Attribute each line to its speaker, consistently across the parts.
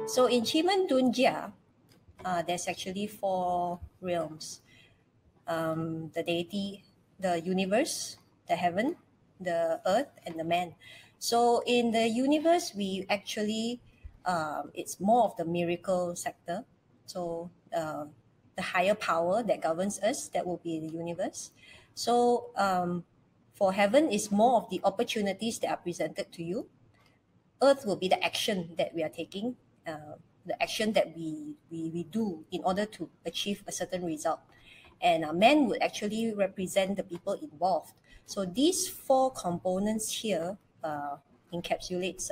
Speaker 1: So in Qimen Dunjia, there's actually 4 realms. The deity, the universe, the heaven, the earth, and the man. So in the universe, we actually, it's more of the miracle sector. So the higher power that governs us, that will be the universe. So for heaven is more of the opportunities that are presented to you. Earth will be the action that we are taking, the action that we do in order to achieve a certain result. And man would actually represent the people involved. So these 4 components here encapsulates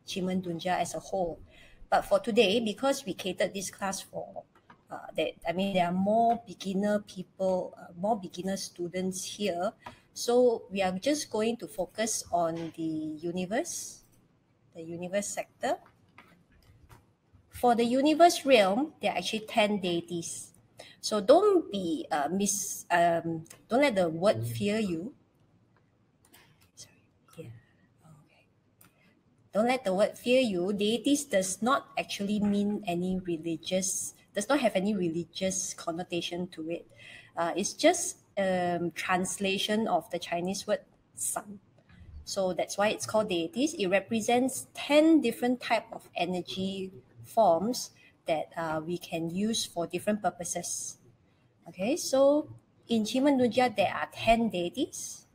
Speaker 1: Qimen Dunja as a whole. But for today, because we catered this class for there are more beginner people, more beginner students here. So we are just going to focus on the universe sector. For the universe realm, there are actually 10 deities. So don't be don't let the word fear you. Sorry, yeah, okay. Don't let the word fear you. Deities does not actually mean does not have any religious connotation to it. It's just translation of the Chinese word sun. So that's why it's called deities. It represents 10 different type of energy forms that we can use for different purposes. Okay, so in Qimen Dunjia, there are 10 deities.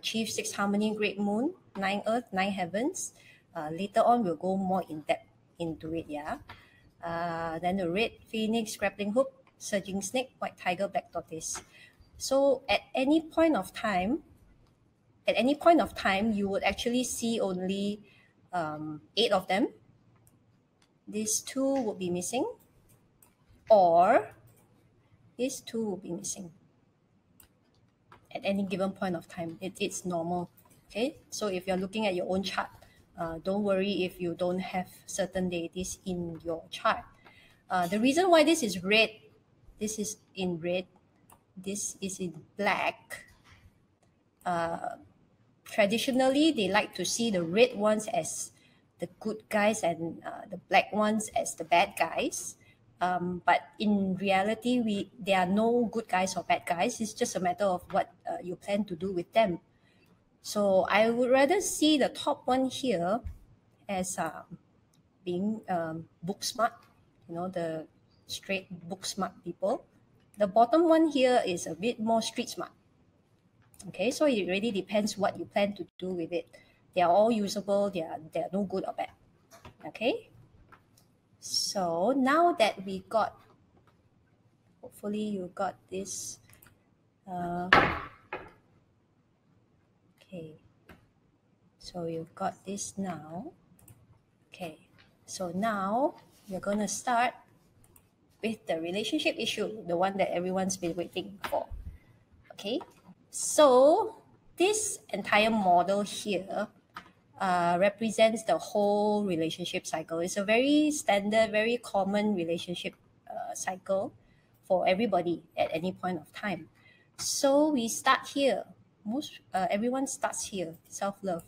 Speaker 1: Chief, 6 harmony, great moon, 9 earth, 9 heavens. Later on, we'll go more in depth into it, yeah. Then the red phoenix, grappling hook, surging snake, white tiger, black tortoise. So at any point of time, you would actually see only 8 of them. These 2 would be missing, or these 2 will be missing at any given point of time. It's normal. Okay, so if you're looking at your own chart, don't worry if you don't have certain deities in your chart. The reason why this is red, this is in red, this is in black. Traditionally, they like to see the red ones as the good guys and the black ones as the bad guys. But in reality, there are no good guys or bad guys. It's just a matter of what you plan to do with them. So I would rather see the top one here as being book smart, the straight book smart people. The bottom one here is a bit more street smart. Okay, so it really depends what you plan to do with it. They are all usable. They are no good or bad. Okay. So now that we got, hopefully you got this. Okay. So you've got this now. Okay. So now we're gonna start with the relationship issue, the one that everyone's been waiting for. Okay. So this entire model here represents the whole relationship cycle. It's a very standard, very common relationship cycle for everybody at any point of time. So we start here. Everyone starts here, self-love.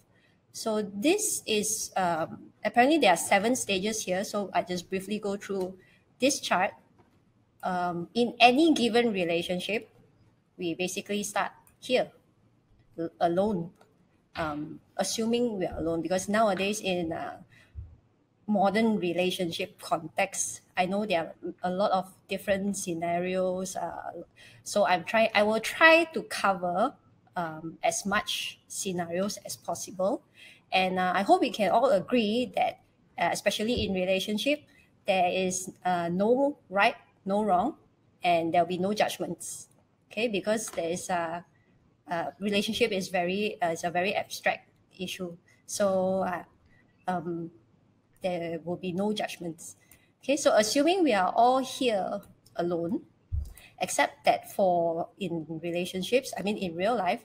Speaker 1: So this is, apparently there are 7 stages here. So I just briefly go through this chart. In any given relationship, we basically start here, alone. Assuming we are alone, because nowadays in modern relationship context, I know there are a lot of different scenarios. So I will try to cover as much scenarios as possible, and I hope we can all agree that, especially in relationship, there is no right, no wrong, and there will be no judgments. Okay, because there is a relationship is a very abstract issue. So there will be no judgments. Okay, so assuming we are all here alone, except that in relationships, in real life,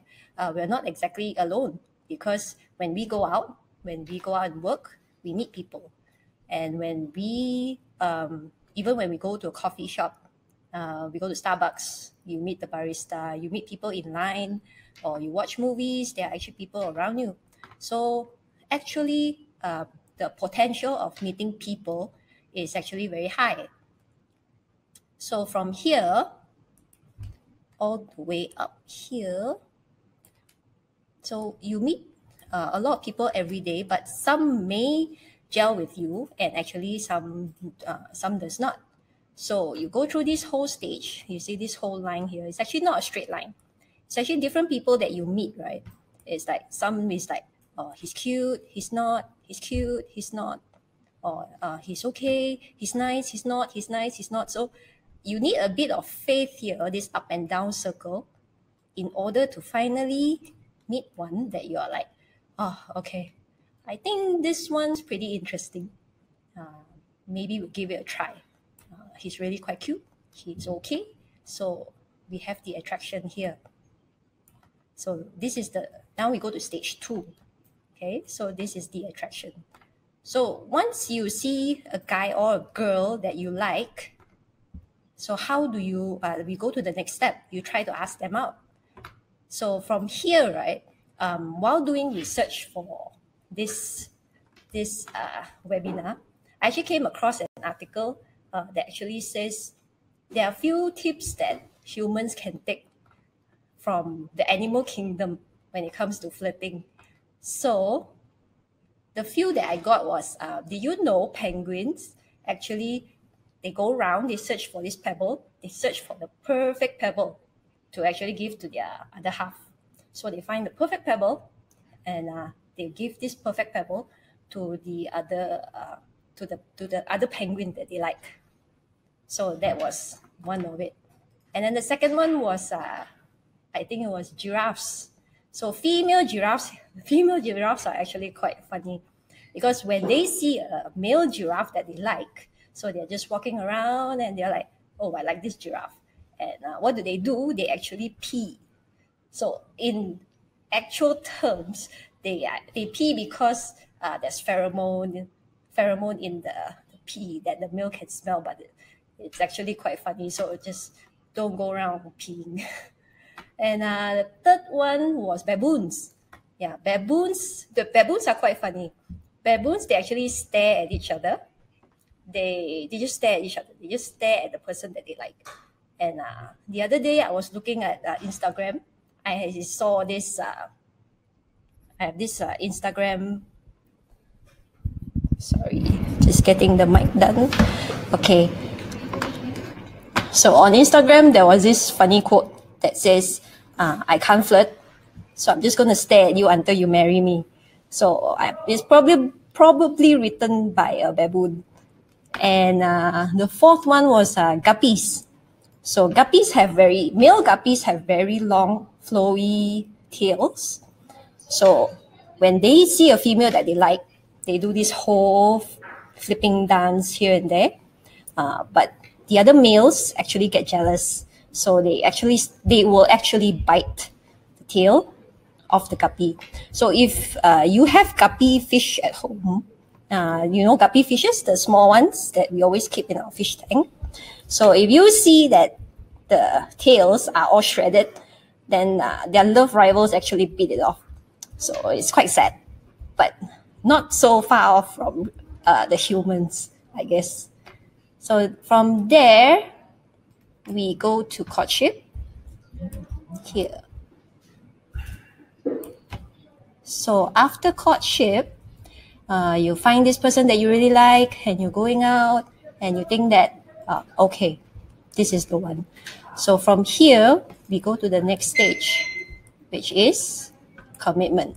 Speaker 1: we're not exactly alone, because when we go out and work, we meet people. And when we, even when we go to a coffee shop, we go to Starbucks, you meet the barista, you meet people in line, or you watch movies, there are actually people around you. So actually, the potential of meeting people is actually very high. So from here, all the way up here, so you meet a lot of people every day, but some may gel with you, and actually some does not. So you go through this whole stage. You see this whole line here. It's actually not a straight line. It's actually different people that you meet, right? It's like some is like, oh, he's cute, he's not. He's cute, he's not. Or he's okay, he's nice, he's not. He's nice, he's not. So you need a bit of faith here, this up and down circle, in order to finally meet one that you're like, oh, okay, I think this one's pretty interesting. Maybe we'll give it a try. He's really quite cute. He's okay. So we have the attraction here. So this is now we go to stage 2. Okay, so this is the attraction. So once you see a guy or a girl that you like, so how do you, we go to the next step. You try to ask them out. So from here, right, while doing research for this webinar, I actually came across an article that actually says there are a few tips that humans can take from the animal kingdom when it comes to flirting. So the few that I got was, do you know penguins actually, they go around, they search for this pebble, they search for the perfect pebble to actually give to their other half. So they find the perfect pebble, and they give this perfect pebble to the other to the other penguin that they like. So that was one of it. And then the second one was, I think it was giraffes. So female giraffes are actually quite funny, because when they see a male giraffe that they like, so they're just walking around and they're like, oh, I like this giraffe. And what do? They actually pee. So in actual terms, they pee because there's pheromone in the pee that the male can smell, but it's actually quite funny. So just don't go around peeing. And the third one was baboons. Yeah, baboons. The baboons are quite funny. Baboons, they actually stare at each other. They just stare at each other. They just stare at the person that they like. And the other day, I was looking at Instagram. I saw this. I have this Instagram. Sorry, just getting the mic done. Okay. So on Instagram, there was this funny quote that says, I can't flirt, so I'm just going to stare at you until you marry me. So it's probably written by a baboon. And the fourth one was guppies. So male guppies have very long, flowy tails. So when they see a female that they like, they do this whole flipping dance here and there. But the other males actually get jealous. So they will actually bite the tail of the guppy. So if you have guppy fish at home, you know guppy fishes, the small ones that we always keep in our fish tank. So if you see that the tails are all shredded, then their love rivals actually beat it off. So it's quite sad, but not so far off from the humans, I guess. So from there, we go to courtship here. So after courtship, you find this person that you really like, and you're going out, and you think that, okay, this is the one. So from here, we go to the next stage, which is commitment.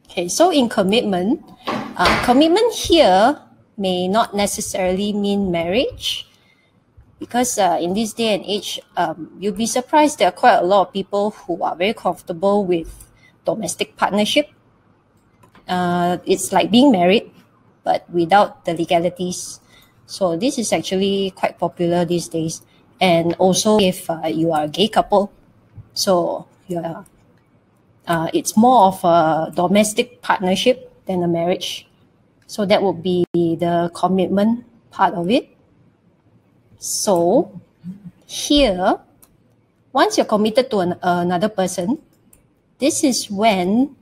Speaker 1: Okay, so in commitment, commitment here may not necessarily mean marriage, because in this day and age, you'll be surprised there are quite a lot of people who are very comfortable with domestic partnership. It's like being married, but without the legalities. So this is actually quite popular these days. And also if you are a gay couple, so it's more of a domestic partnership than a marriage. So that would be the commitment part of it. So here, once you're committed to another person, this is when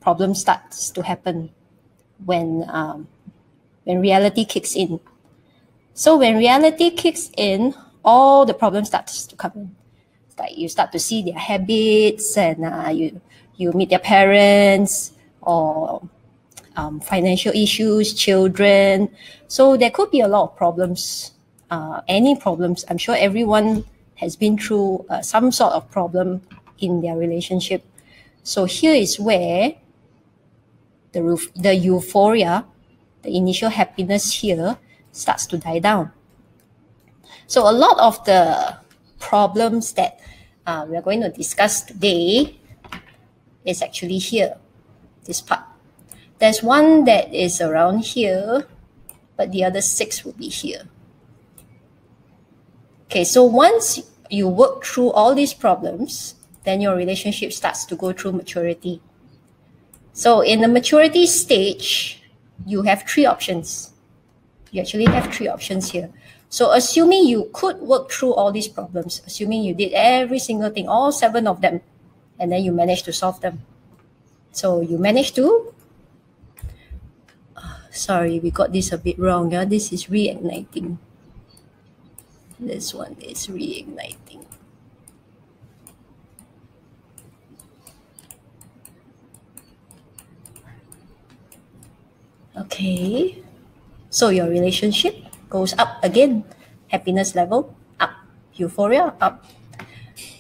Speaker 1: problem starts to happen when reality kicks in. So when reality kicks in, all the problems starts to come in. Like you start to see their habits, and you meet their parents, or financial issues, children. So there could be a lot of problems, any problems. I'm sure everyone has been through some sort of problem in their relationship. So here is where the euphoria, the initial happiness here starts to die down. So a lot of the problems that we're going to discuss today is actually here, this part. There's one that is around here, but the other 6 will be here. Okay, so once you work through all these problems, then your relationship starts to go through maturity. So in the maturity stage, you have 3 options. You actually have 3 options here. So assuming you could work through all these problems, assuming you did every single thing, all 7 of them, and then you managed to solve them. So you managed to, sorry, we got this a bit wrong. Yeah? This is reigniting. This one is reigniting. Okay, so your relationship goes up again. Happiness level up, euphoria up.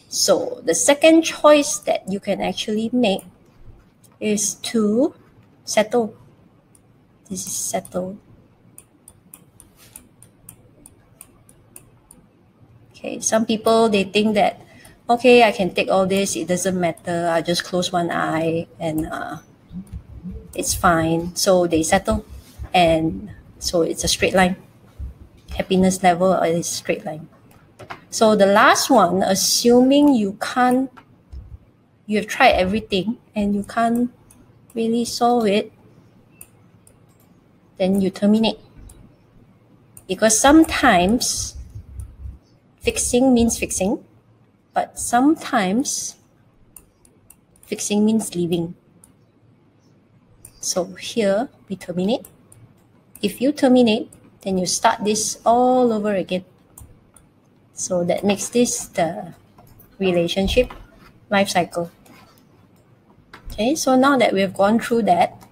Speaker 1: So the second choice that you can actually make is to settle. This is settle. Okay, some people, they think that, okay, I can take all this, it doesn't matter, I just close one eye and it's fine. So they settle, and so it's a straight line. Happiness level is straight line. So the last one, assuming you have tried everything and you can't really solve it, then you terminate. Because sometimes fixing means fixing, but sometimes fixing means leaving. So here we terminate. If you terminate, then you start this all over again. So that makes this the relationship life cycle. Okay, so now that we've gone through that,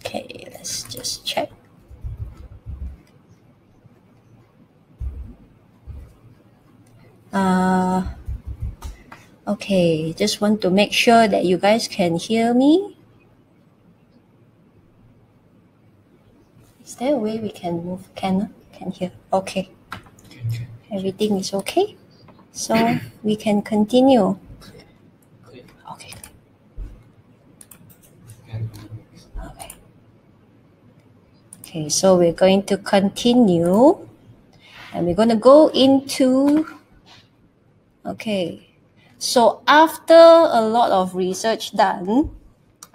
Speaker 1: okay, let's just check. Okay, just want to make sure that you guys can hear me. Is there a way we can move? Can hear? Okay. Everything is okay. So we can continue. Okay. Okay, so we're going to continue, and we're going to go into, okay. So after a lot of research done,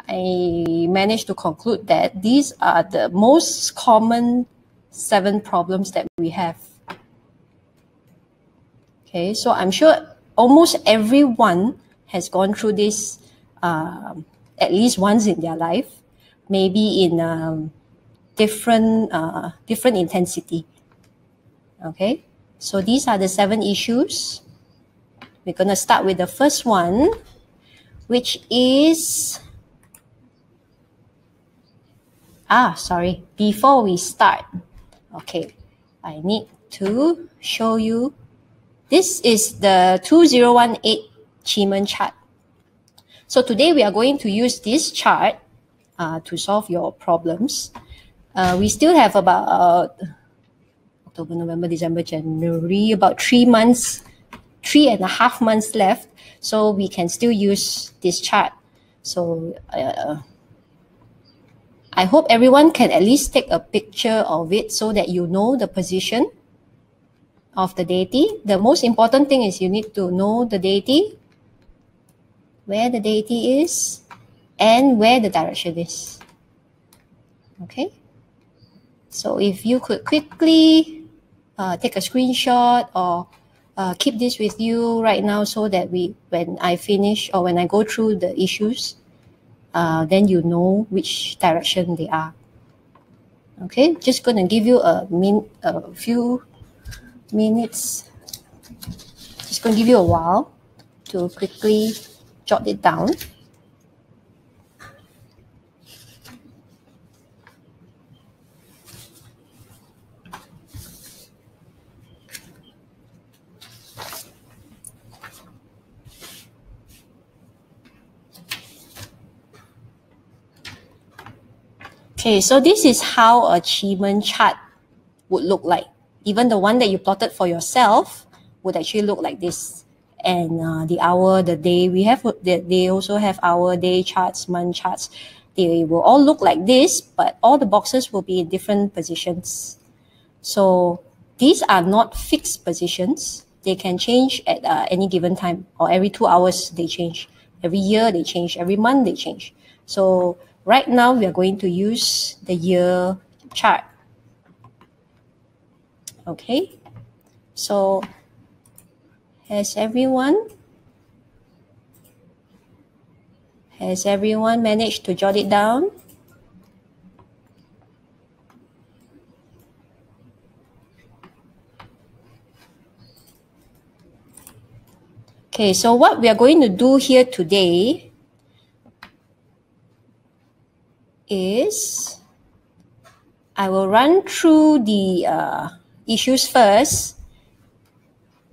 Speaker 1: I managed to conclude that these are the most common 7 problems that we have. Okay, so I'm sure almost everyone has gone through this at least once in their life, maybe in different intensity. Okay, so these are the 7 issues. We're going to start with the first one, which is, sorry, before we start, okay, I need to show you. This is the 2018 Qimen chart. So today we are going to use this chart to solve your problems. We still have about October, November, December, January, about 3.5 months left. So we can still use this chart. So I hope everyone can at least take a picture of it so that you know the position of the deity. The most important thing is you need to know the deity, where the deity is, and where the direction is. Okay? So if you could quickly take a screenshot or keep this with you right now so that when I finish or when I go through the issues, then you know which direction they are. Okay, just gonna give you a few minutes. Just gonna give you a while to quickly jot it down. Okay, so this is how a Qimen chart would look like. Even the one that you plotted for yourself would actually look like this. And the hour, the day, they also have hour, day charts, month charts. They will all look like this, but all the boxes will be in different positions. So these are not fixed positions. They can change at any given time, or every 2 hours they change. Every year they change, every month they change. So right now we are going to use the year chart. Okay, so has everyone managed to jot it down? Okay, so what we are going to do here today is I will run through the issues first,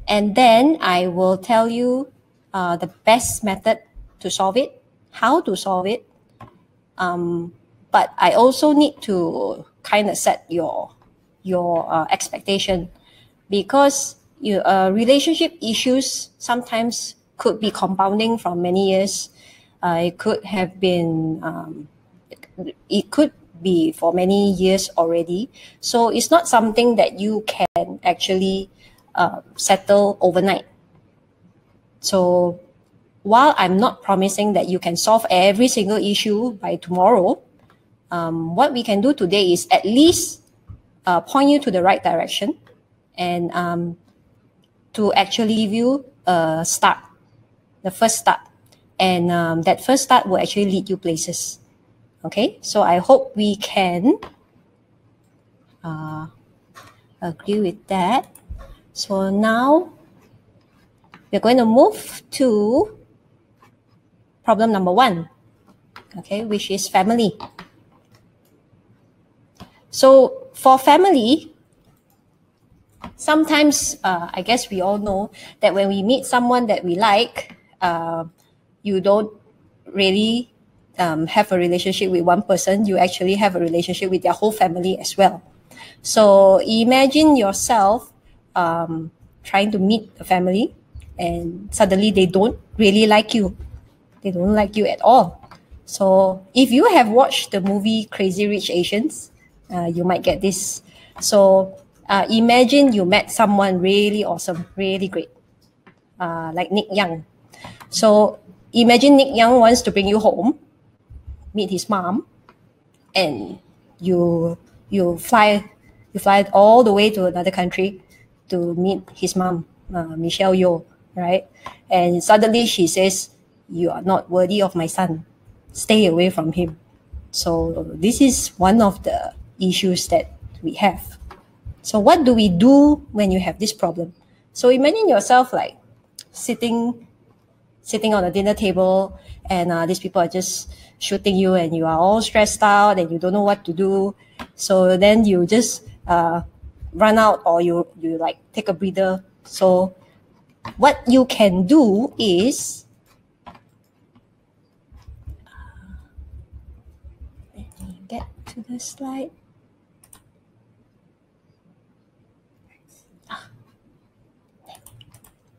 Speaker 1: and then I will tell you the best method to solve it, how to solve it. But I also need to kind of set your expectation, because relationship issues sometimes could be compounding from many years. It could have been, it could be for many years already. So it's not something that you can actually settle overnight. So while I'm not promising that you can solve every single issue by tomorrow, what we can do today is at least point you to the right direction, and to actually give you a start, the first start. And that first start will actually lead you places. Okay, so I hope we can agree with that. So now we're going to move to problem number 1, okay, which is family. So for family, sometimes I guess we all know that when we meet someone that we like, you don't really have a relationship with one person. You actually have a relationship with their whole family as well. So imagine yourself trying to meet a family, and suddenly they don't really like you. They don't like you at all. So if you have watched the movie Crazy Rich Asians, you might get this. So imagine you met someone really awesome, really great, like Nick Young. So imagine Nick Young wants to bring you home, meet his mom, and you fly all the way to another country to meet his mom, Michelle Yeoh, right? And suddenly she says, "You are not worthy of my son. Stay away from him." So this is one of the issues that we have. So what do we do when you have this problem? So imagine yourself like sitting on a dinner table, and these people are just shooting you, and you are all stressed out and you don't know what to do. So then you just run out, or you like take a breather. So what you can do is, let me get to the slide.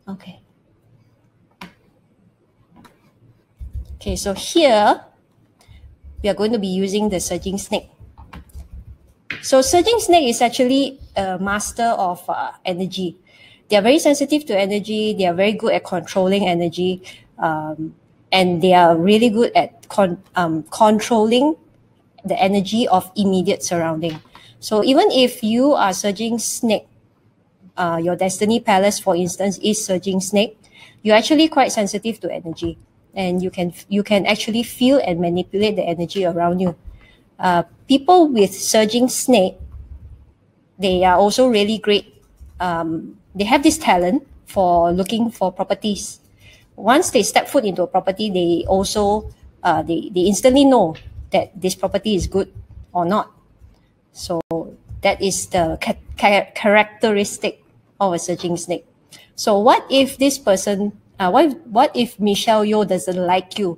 Speaker 1: Okay. Okay, so here we are going to be using the surging snake. So surging snake is actually a master of energy. They are very sensitive to energy. They are very good at controlling energy, and they are really good at controlling the energy of immediate surrounding. So even if you are surging snake, your destiny palace, for instance, is surging snake, you're actually quite sensitive to energy, and you can actually feel and manipulate the energy around you. People with surging snake, they are also really great. They have this talent for looking for properties. Once they step foot into a property, they also they instantly know that this property is good or not. So that is the characteristic of a surging snake. So what if this person, what if Michelle Yeoh doesn't like you,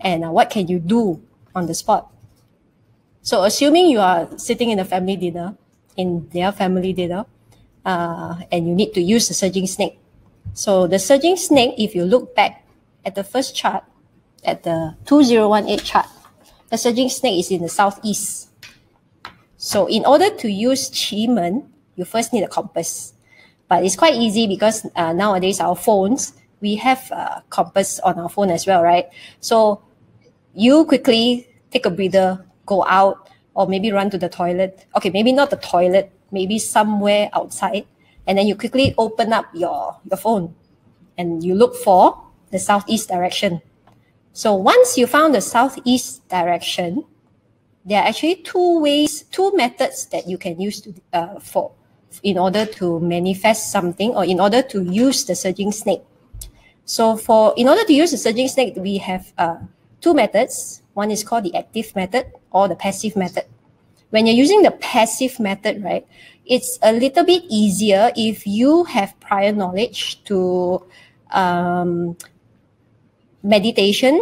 Speaker 1: and what can you do on the spot? So assuming you are sitting in a family dinner, in their family dinner, and you need to use the surging snake. So the surging snake, if you look back at the first chart, at the 2018 chart, the surging snake is in the southeast. So in order to use Qimen, you first need a compass. But it's quite easy because nowadays our phones, we have a compass on our phone as well, right? So you quickly take a breather, go out, or maybe run to the toilet. Okay, maybe not the toilet, maybe somewhere outside. And then you quickly open up your phone and you look for the southeast direction. So once you found the southeast direction, there are actually two methods that you can use in order to manifest something, or in order to use the surging snake. So in order to use the surging snake, we have two methods. One is called the active method or the passive method. When you're using the passive method, right, it's a little bit easier if you have prior knowledge to meditation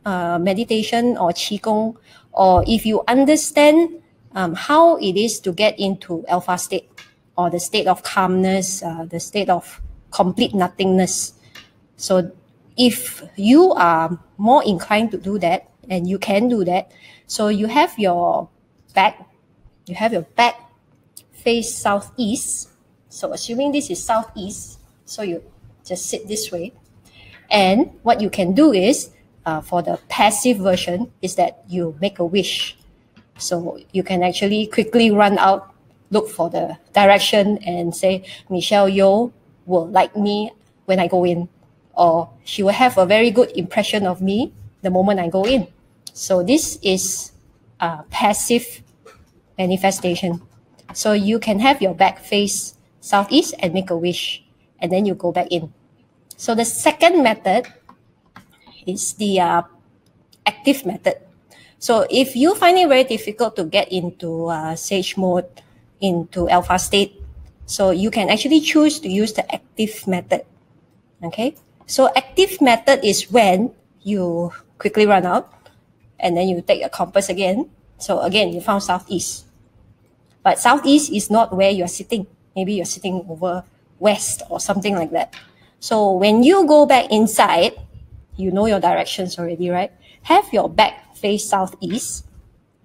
Speaker 1: or Qigong, or if you understand how it is to get into alpha state, or the state of calmness, the state of complete nothingness. So if you are more inclined to do that, and you can do that, so you have your back face southeast. So assuming this is southeast, so you just sit this way. And what you can do is, for the passive version, is that you make a wish. So you can actually quickly run out, look for the direction, and say, Michelle Yeoh will like me when I go in, or she will have a very good impression of me the moment I go in. So this is passive manifestation. So you can have your back face southeast and make a wish, and then you go back in. So the second method is the active method. So if you find it very difficult to get into sage mode, into alpha state, so you can actually choose to use the active method. Okay, so active method is when you quickly run out, and then you take a compass again. So again, you found southeast. But southeast is not where you're sitting. Maybe you're sitting over west or something like that. So when you go back inside, you know your directions already, right? Have your back face southeast,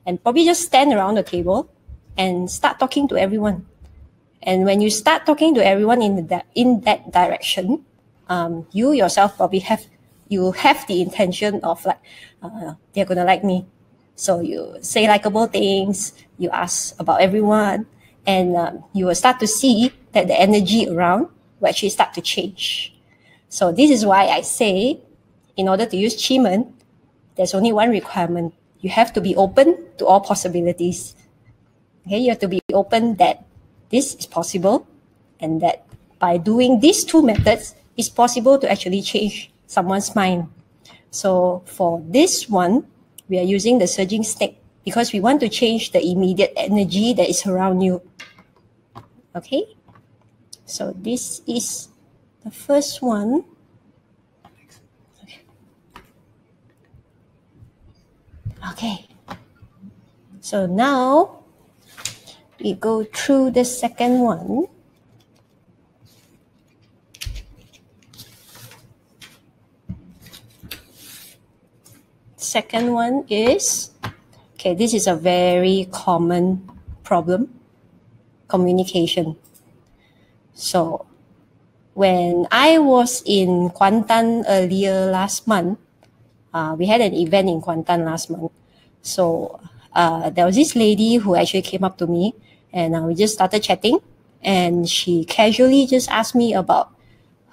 Speaker 1: and probably just stand around the table and start talking to everyone. And when you start talking to everyone in that direction, you yourself probably have the intention of like, they're gonna like me. So you say likable things, you ask about everyone, and you will start to see that the energy around will actually start to change. So this is why I say, in order to use Qimen, there's only one requirement. You have to be open to all possibilities. Okay, you have to be open that this is possible, and that by doing these two methods, it's possible to actually change someone's mind. So for this one, we are using the surging snake because we want to change the immediate energy that is around you. Okay, so this is the first one. Okay, so now we go through the second one. Second one is, okay, this is a very common problem, communication. So when I was in Kuantan earlier last month, we had an event in Kuantan last month. So there was this lady who actually came up to me, and we just started chatting. and she casually just asked me about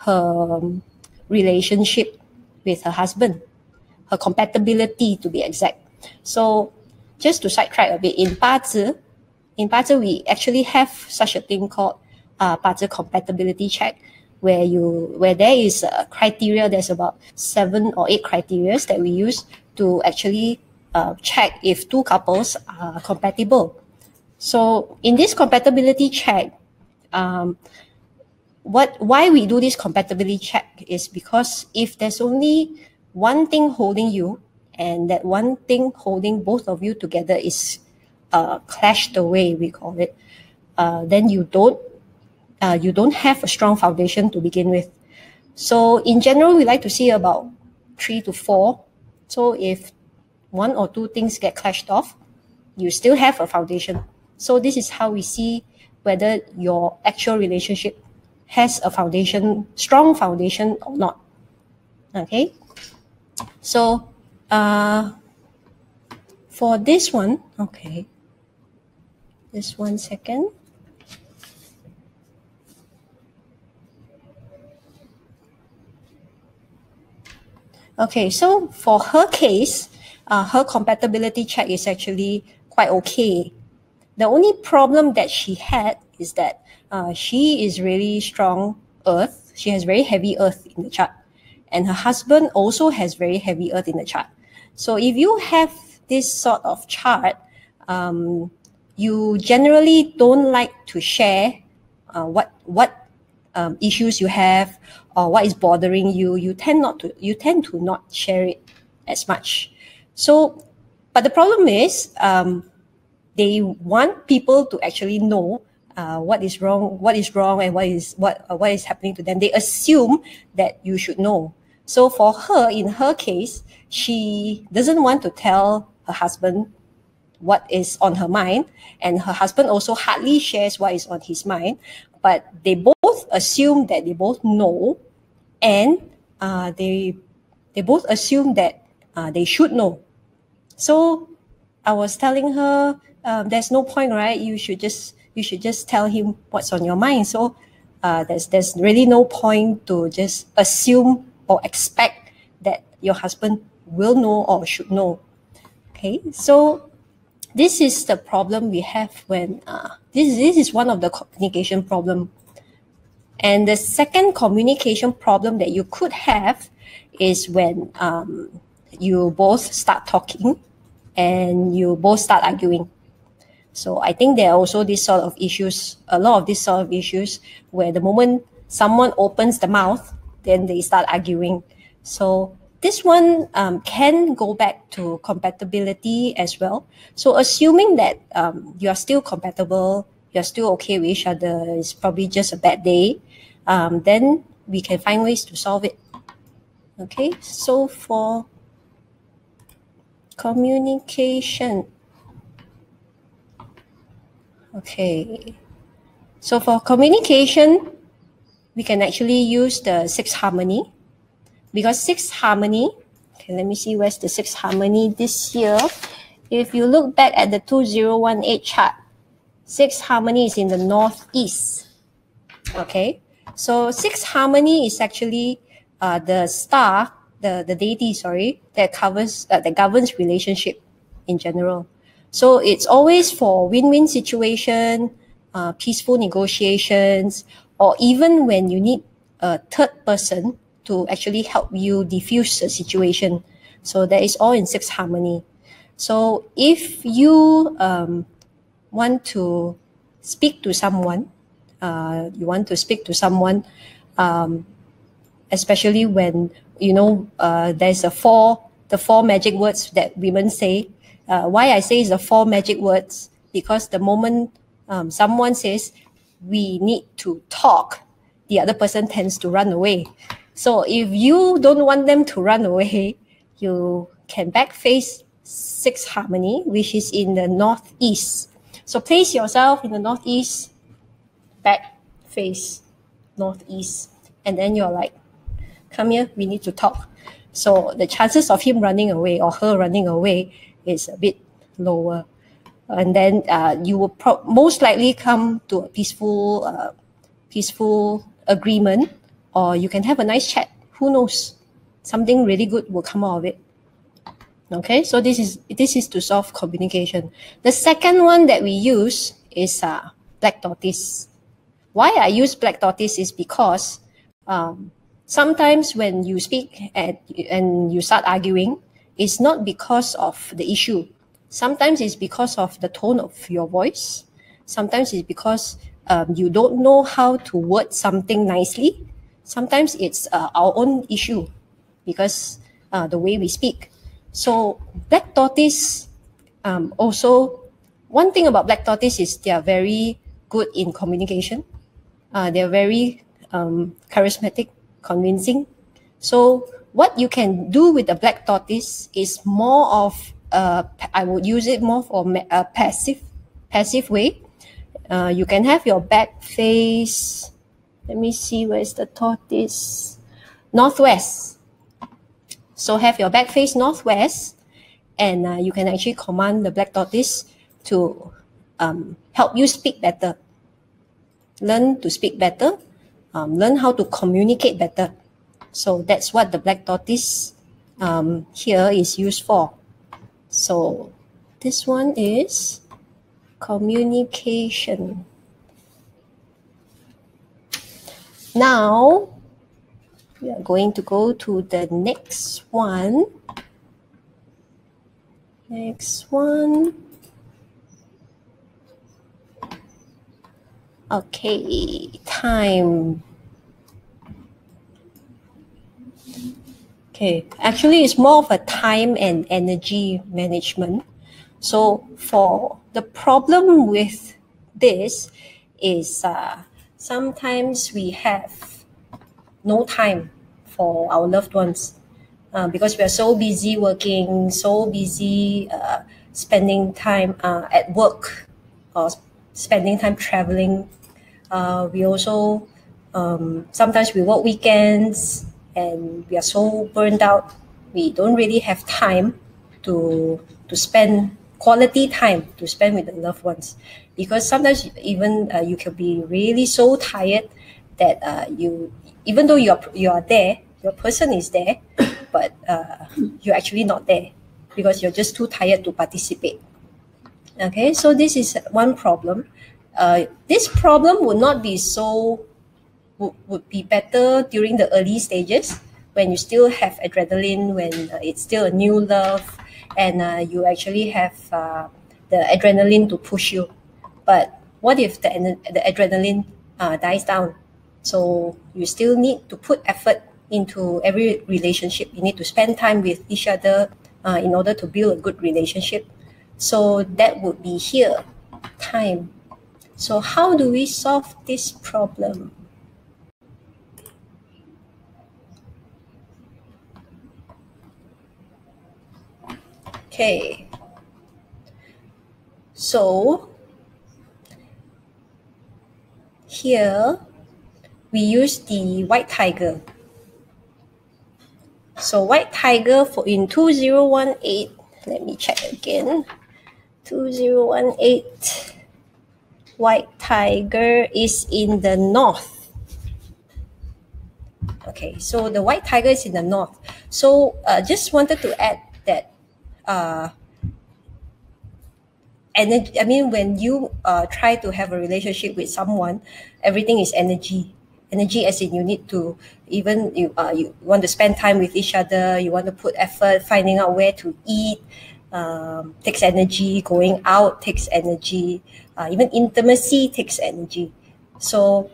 Speaker 1: her relationship with her husband, her compatibility to be exact. So just to sidetrack a bit, in 八字we actually have such a thing called 八字 compatibility check, where there is a criteria. There's about 7 or 8 criteria that we use to actually check if two couples are compatible. So in this compatibility check, why we do this compatibility check is because if there's only one thing holding you, and that one thing holding both of you together is clashed away, we call it, then you don't have a strong foundation to begin with. So in general, we like to see about 3 to 4. So if 1 or 2 things get clashed off, you still have a foundation. So this is how we see whether your actual relationship has a foundation, strong foundation or not. Okay. So for this one, okay, just 1 second. Okay, so for her case, her compatibility check is actually quite okay. The only problem that she had is that she is really strong earth. She has very heavy earth in the chart. And her husband also has very heavy earth in the chart. So if you have this sort of chart, you generally don't like to share what issues you have or what is bothering you. You tend to not share it as much. So, but the problem is they want people to actually know what is wrong, and what is happening to them. They assume that you should know. So for her, in her case, she doesn't want to tell her husband what is on her mind, and her husband also hardly shares what is on his mind. But they both assume that they both know, and they both assume that they should know. So I was telling her, there's no point, right? You should just tell him what's on your mind. So there's really no point to just assume or expect that your husband will know or should know. Okay, so this is the problem we have when this is one of the communication problem. And the second communication problem that you could have is when you both start talking and you both start arguing. So I think there are also these sort of issues, a lot of these sort of issues, where the moment someone opens the mouth, then they start arguing. So this one can go back to compatibility as well. So assuming that you are still compatible, you're still okay with each other, it's probably just a bad day, then we can find ways to solve it. Okay, so for communication, okay, so for communication, we can actually use the 6 harmony, because 6 harmony, okay, let me see where's the 6 harmony this year. If you look back at the 2018 chart, 6 harmony is in the northeast. Okay, so 6 harmony is actually the star, the deity, that governs relationship in general. So it's always for win-win situation, peaceful negotiations, or even when you need a third person to actually help you diffuse the situation. So that is all in 6 harmony. So if you want to speak to someone, especially when there's the four magic words that women say. Why I say is the 4 magic words, because the moment someone says we need to talk, the other person tends to run away. So if you don't want them to run away, you can back face 6 harmony, which is in the northeast. So place yourself in the northeast, back face northeast, and then you're like, come here, we need to talk. So the chances of him running away or her running away is a bit lower. and then you will most likely come to a peaceful agreement, or you can have a nice chat. Who knows? Something really good will come out of it. Okay, so this is to solve communication. The second one that we use is black tortoise. Why I use black tortoise is because sometimes when you speak and you start arguing, it's not because of the issue. Sometimes it's because of the tone of your voice. Sometimes it's because you don't know how to word something nicely. Sometimes it's our own issue because the way we speak. So black tortoise also, one thing about black tortoise is they are very good in communication. They're very charismatic, convincing. So what you can do with the black tortoise is more of I would use it more for a passive way. You can have your back face. Let me see, where's the tortoise? Northwest. So have your back face northwest, and you can actually command the black tortoise to help you speak better. Learn to speak better, learn how to communicate better. So that's what the black tortoise here is used for. So this one is communication. Now we are going to go to the next one. Next one. Okay, time. Okay, actually it's more of a time and energy management. So for the problem with this is sometimes we have no time for our loved ones because we are so busy working, so busy spending time at work, or spending time traveling. We also sometimes we work weekends and we are so burned out, we don't really have time to spend quality time to spend with the loved ones, because sometimes even you can be really so tired that you, even though you are there, your person is there, but you're actually not there because you're just too tired to participate. Okay, so this is one problem. This problem would not be so would be better during the early stages when you still have adrenaline, when it's still a new love, and you actually have the adrenaline to push you. But what if the adrenaline dies down? So you still need to put effort into every relationship. You need to spend time with each other in order to build a good relationship. So that would be here, time. So how do we solve this problem? Okay, so here we use the white tiger. So white tiger for in 2018, let me check again. 2018, white tiger is in the north. Okay, so the white tiger is in the north. So just wanted to add that energy. I mean, when you try to have a relationship with someone, everything is energy. Energy, as in you need to, even you want to spend time with each other. You want to put effort finding out where to eat. Takes energy. Going out takes energy. Even intimacy takes energy. So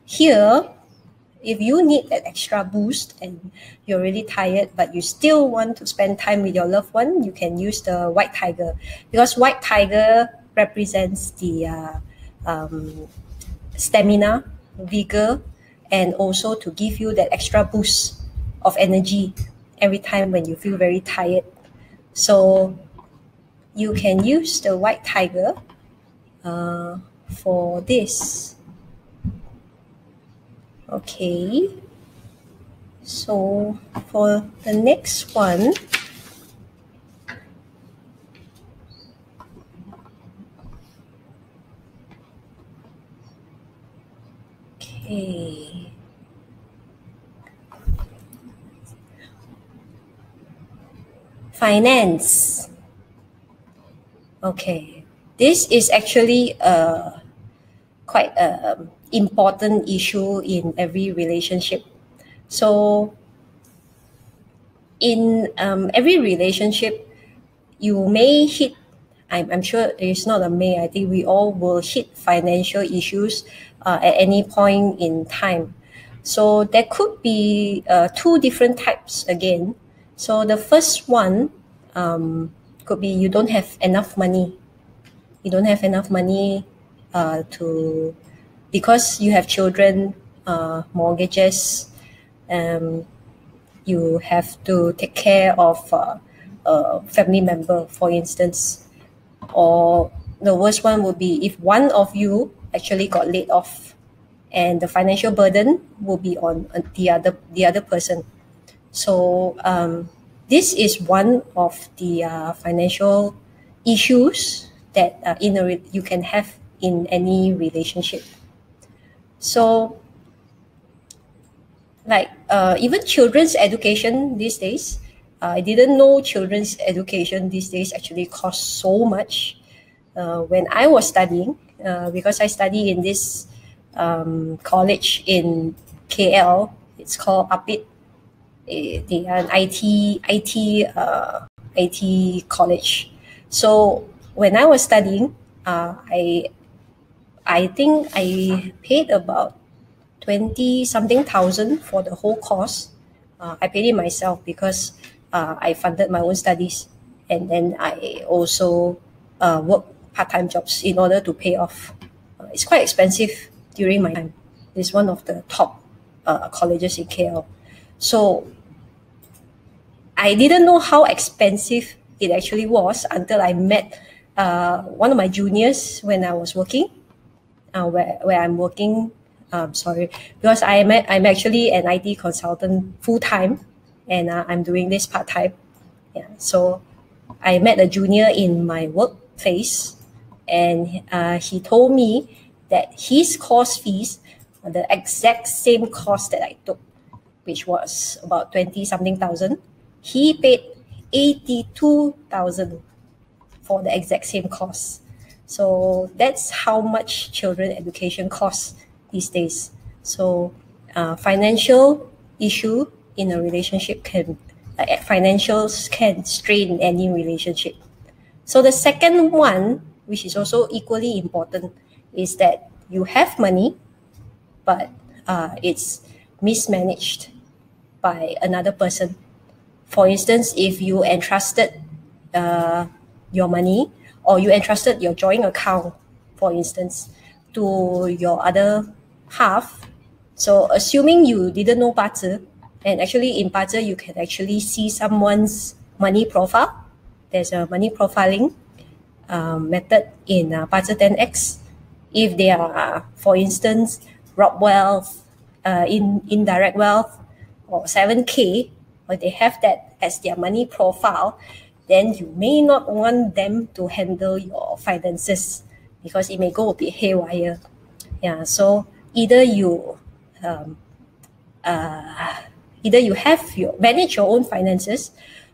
Speaker 1: here, if you need that extra boost and you're really tired but you still want to spend time with your loved one, you can use the white tiger, because white tiger represents the stamina, vigor, and also to give you that extra boost of energy every time when you feel very tired. So you can use the white tiger for this. Okay, so for the next one, Okay. Finance. Okay. This is actually a quite a important issue in every relationship. So in every relationship, you may hit, I'm sure it's not a may, I think we all will hit financial issues at any point in time. So there could be two different types again. So the first one could be you don't have enough money. You don't have enough money to, because you have children, mortgages, um, you have to take care of a family member, for instance. Or the worst one would be if one of you actually got laid off, and the financial burden will be on the other person. So this is one of the financial issues that you can have in any relationship. So like even children's education these days, I didn't know children's education these days actually costs so much. When I was studying, because I study in this college in KL, it's called APIT. They are an IT college. So when I was studying, I think I paid about 20 something thousand for the whole course. I paid it myself because I funded my own studies, and then I also work part-time jobs in order to pay off. It's quite expensive during my time. It's one of the top colleges in KL. So I didn't know how expensive it actually was until I met one of my juniors when I was working, where I'm working. Sorry, because I'm actually an IT consultant full time, and I'm doing this part time. Yeah, so I met a junior in my work phase, and he told me that his course fees, the exact same course that I took, which was about 20 something thousand, he paid 82,000 for the exact same course. So that's how much children education costs these days. So financial issue in a relationship financials can strain any relationship. So the second one, which is also equally important, is that you have money, but it's mismanaged by another person. For instance, if you entrusted your money, or you entrusted your joint account, for instance, to your other half. So assuming you didn't know Bazi, and actually in Bazi you can actually see someone's money profile. There's a money profiling method in Bazi 10x. If they are, for instance, rob wealth, indirect wealth, or 7K, or they have that as their money profile, then you may not want them to handle your finances because it may go a bit haywire. Yeah, so either you manage your own finances,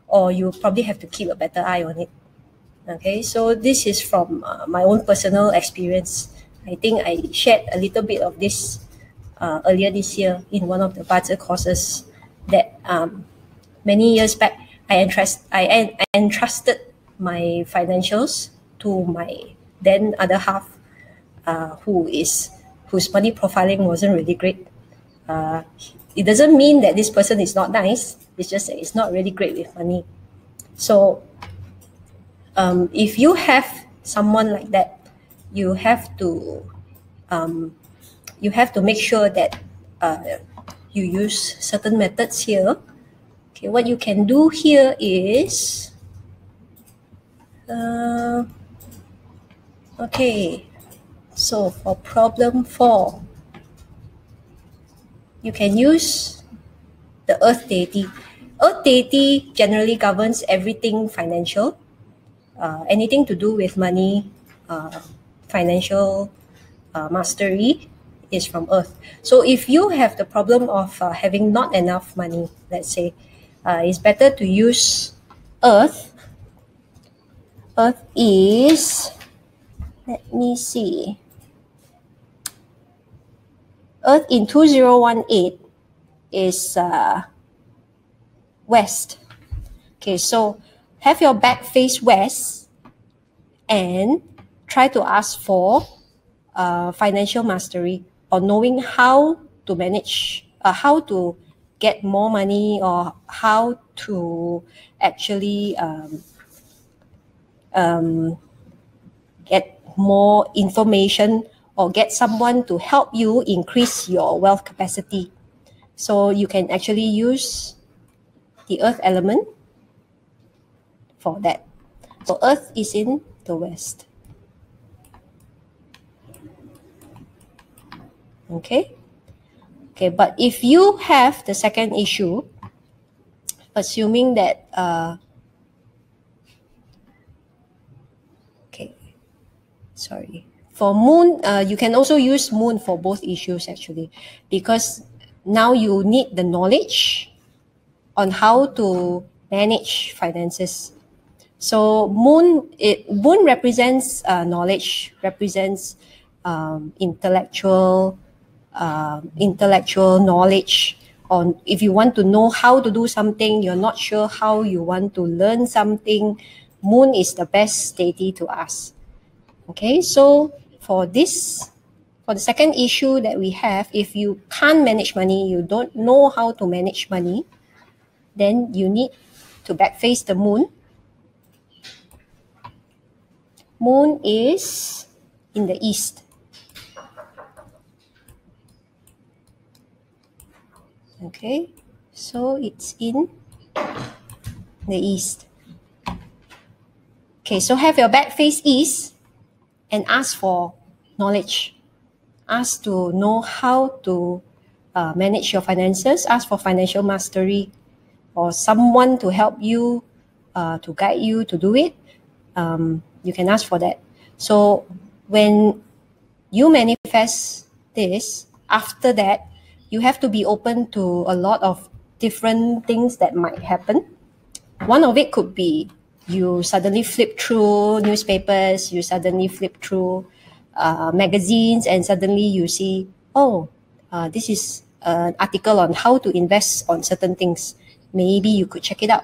Speaker 1: or you probably have to keep a better eye on it. Okay, so this is from my own personal experience. I think I shared a little bit of this earlier this year in one of the budget courses that many years back I entrusted my financials to my then other half, whose money profiling wasn't really great. It doesn't mean that this person is not nice. It's just that it's not really great with money. So if you have someone like that, you have to make sure that you use certain methods here. Okay, what you can do here is okay. So for problem 4, you can use the Earth deity. Earth deity generally governs everything financial, anything to do with money, financial mastery. is from Earth. So if you have the problem of having not enough money, let's say, it's better to use Earth. Earth is, let me see, Earth in 2018 is west. Okay, so have your back face west and try to ask for financial mastery or knowing how to manage, how to get more money, or how to actually get more information or get someone to help you increase your wealth capacity. So you can actually use the earth element for that. So earth is in the west. Okay. Okay, but if you have the second issue, assuming that okay, sorry, for moon, you can also use moon for both issues actually, because now you need the knowledge on how to manage finances. So moon represents knowledge, represents intellectual knowledge. On if you want to know how to do something, you're not sure how you want to learn something, moon is the best deity to ask. Okay, so for the second issue that we have, if you can't manage money, you don't know how to manage money, then you need to backface the moon. Moon is in the east. Okay, so it's in the east. Okay, so have your back face east and ask for knowledge. Ask to know how to manage your finances. Ask for financial mastery or someone to help you, to guide you to do it. You can ask for that. So when you manifest this, after that, you have to be open to a lot of different things that might happen. One of it could be you suddenly flip through newspapers, you suddenly flip through magazines, and suddenly you see, oh, this is an article on how to invest on certain things. Maybe you could check it out.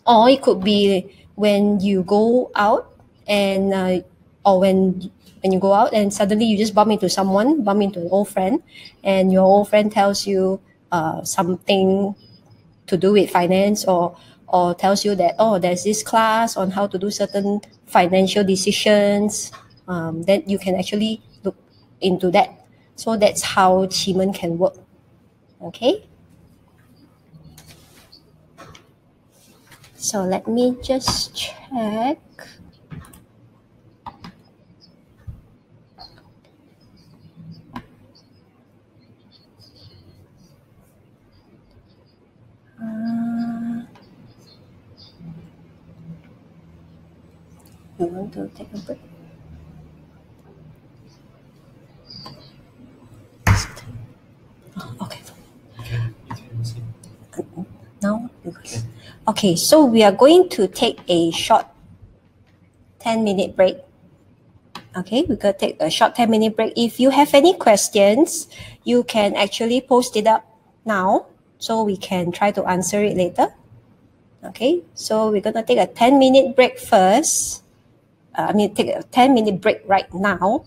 Speaker 1: Or it could be when you go out and or when you go out and suddenly you just bump into someone, bump into an old friend, and your old friend tells you something to do with finance, or tells you that, oh, there's this class on how to do certain financial decisions, then you can actually look into that. So that's how Qimen can work. Okay. So let me just check. You want to take a break? Oh, okay. Now, because okay, so we are going to take a short 10-minute break. Okay, we're going to take a short 10-minute break. If you have any questions, you can actually post it up now so we can try to answer it later. Okay, so we're going to take a 10-minute break first. Take a 10-minute break right now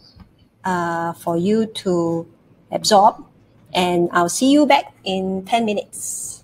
Speaker 1: for you to absorb, and I'll see you back in 10 minutes.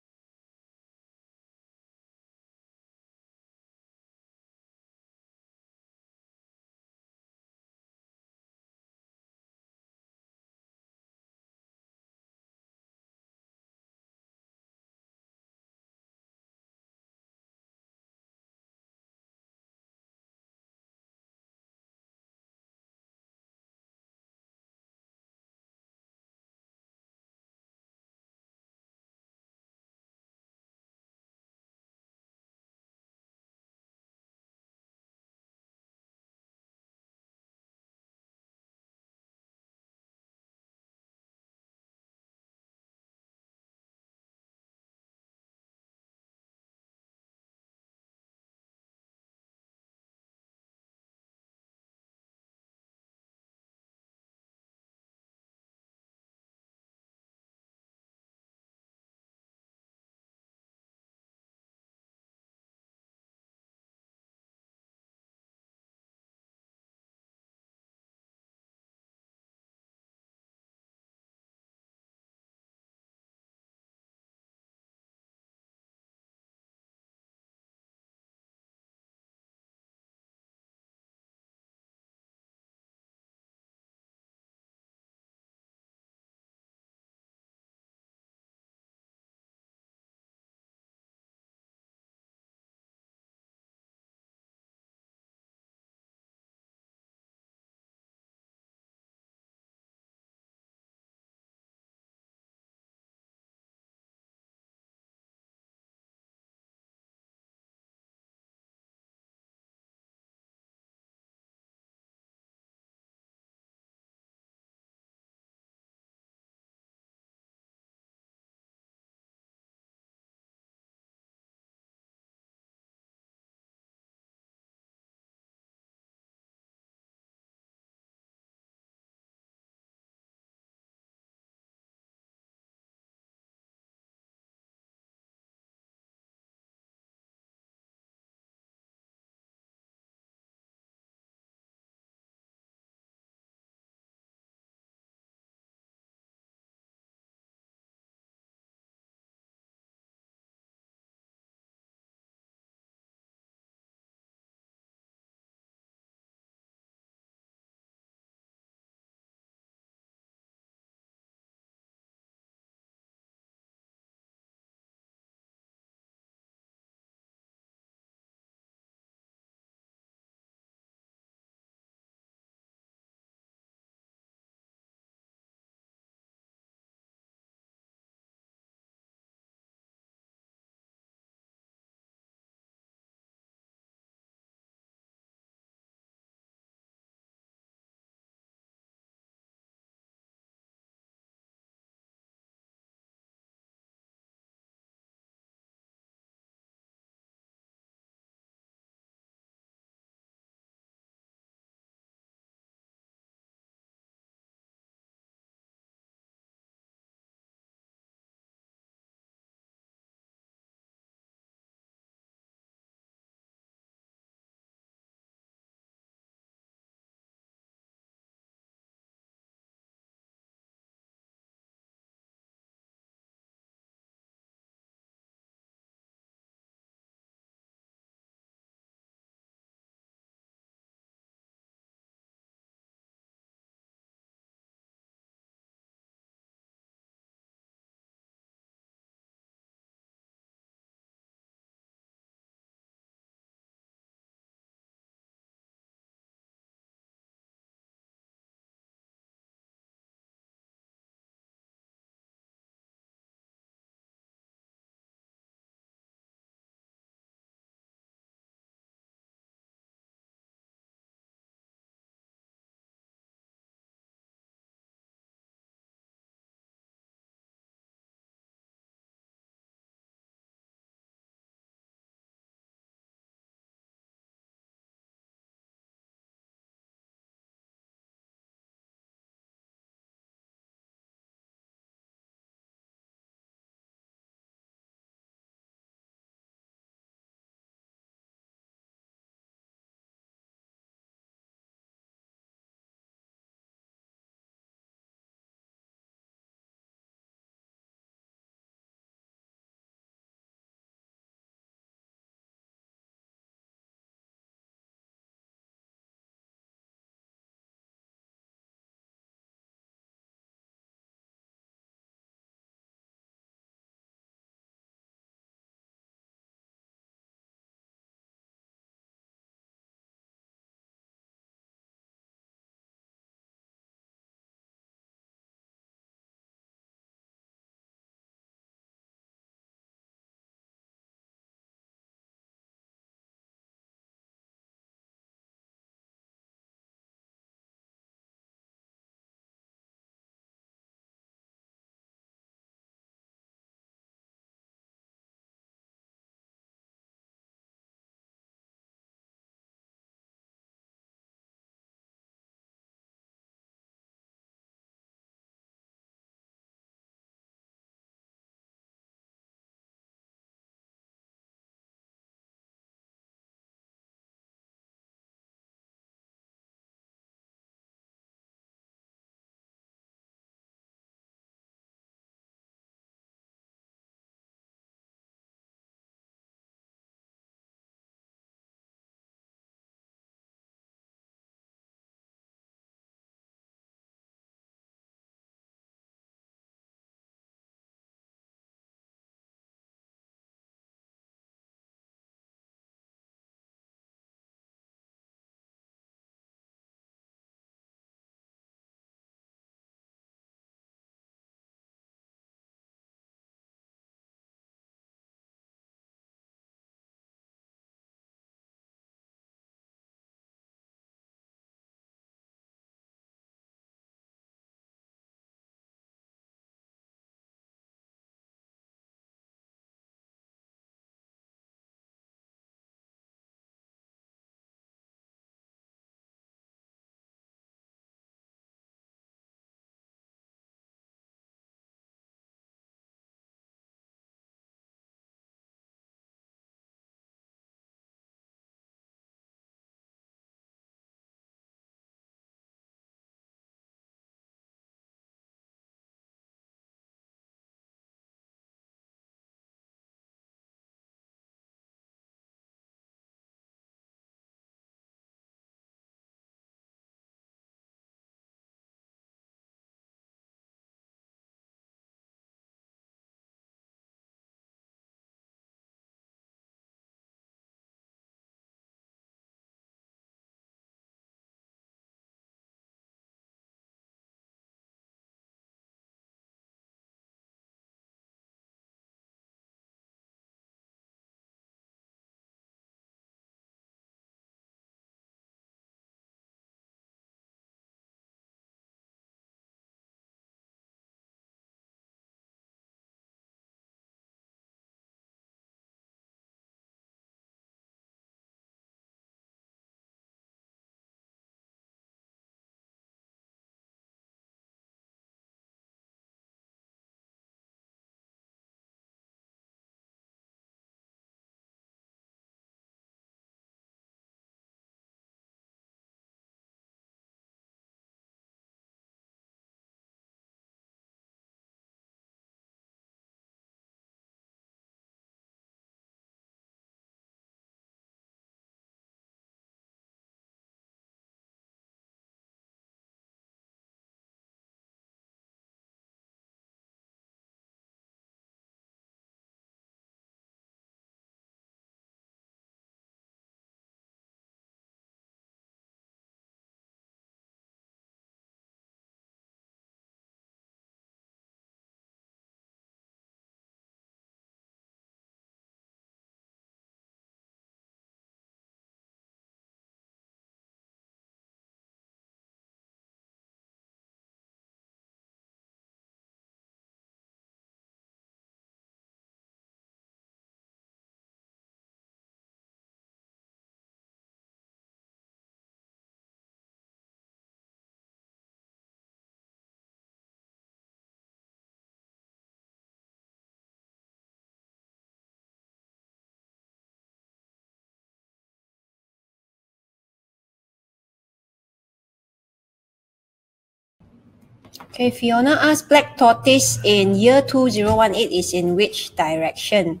Speaker 1: Okay, Fiona asked, Black Tortoise in year 2018 is in which direction?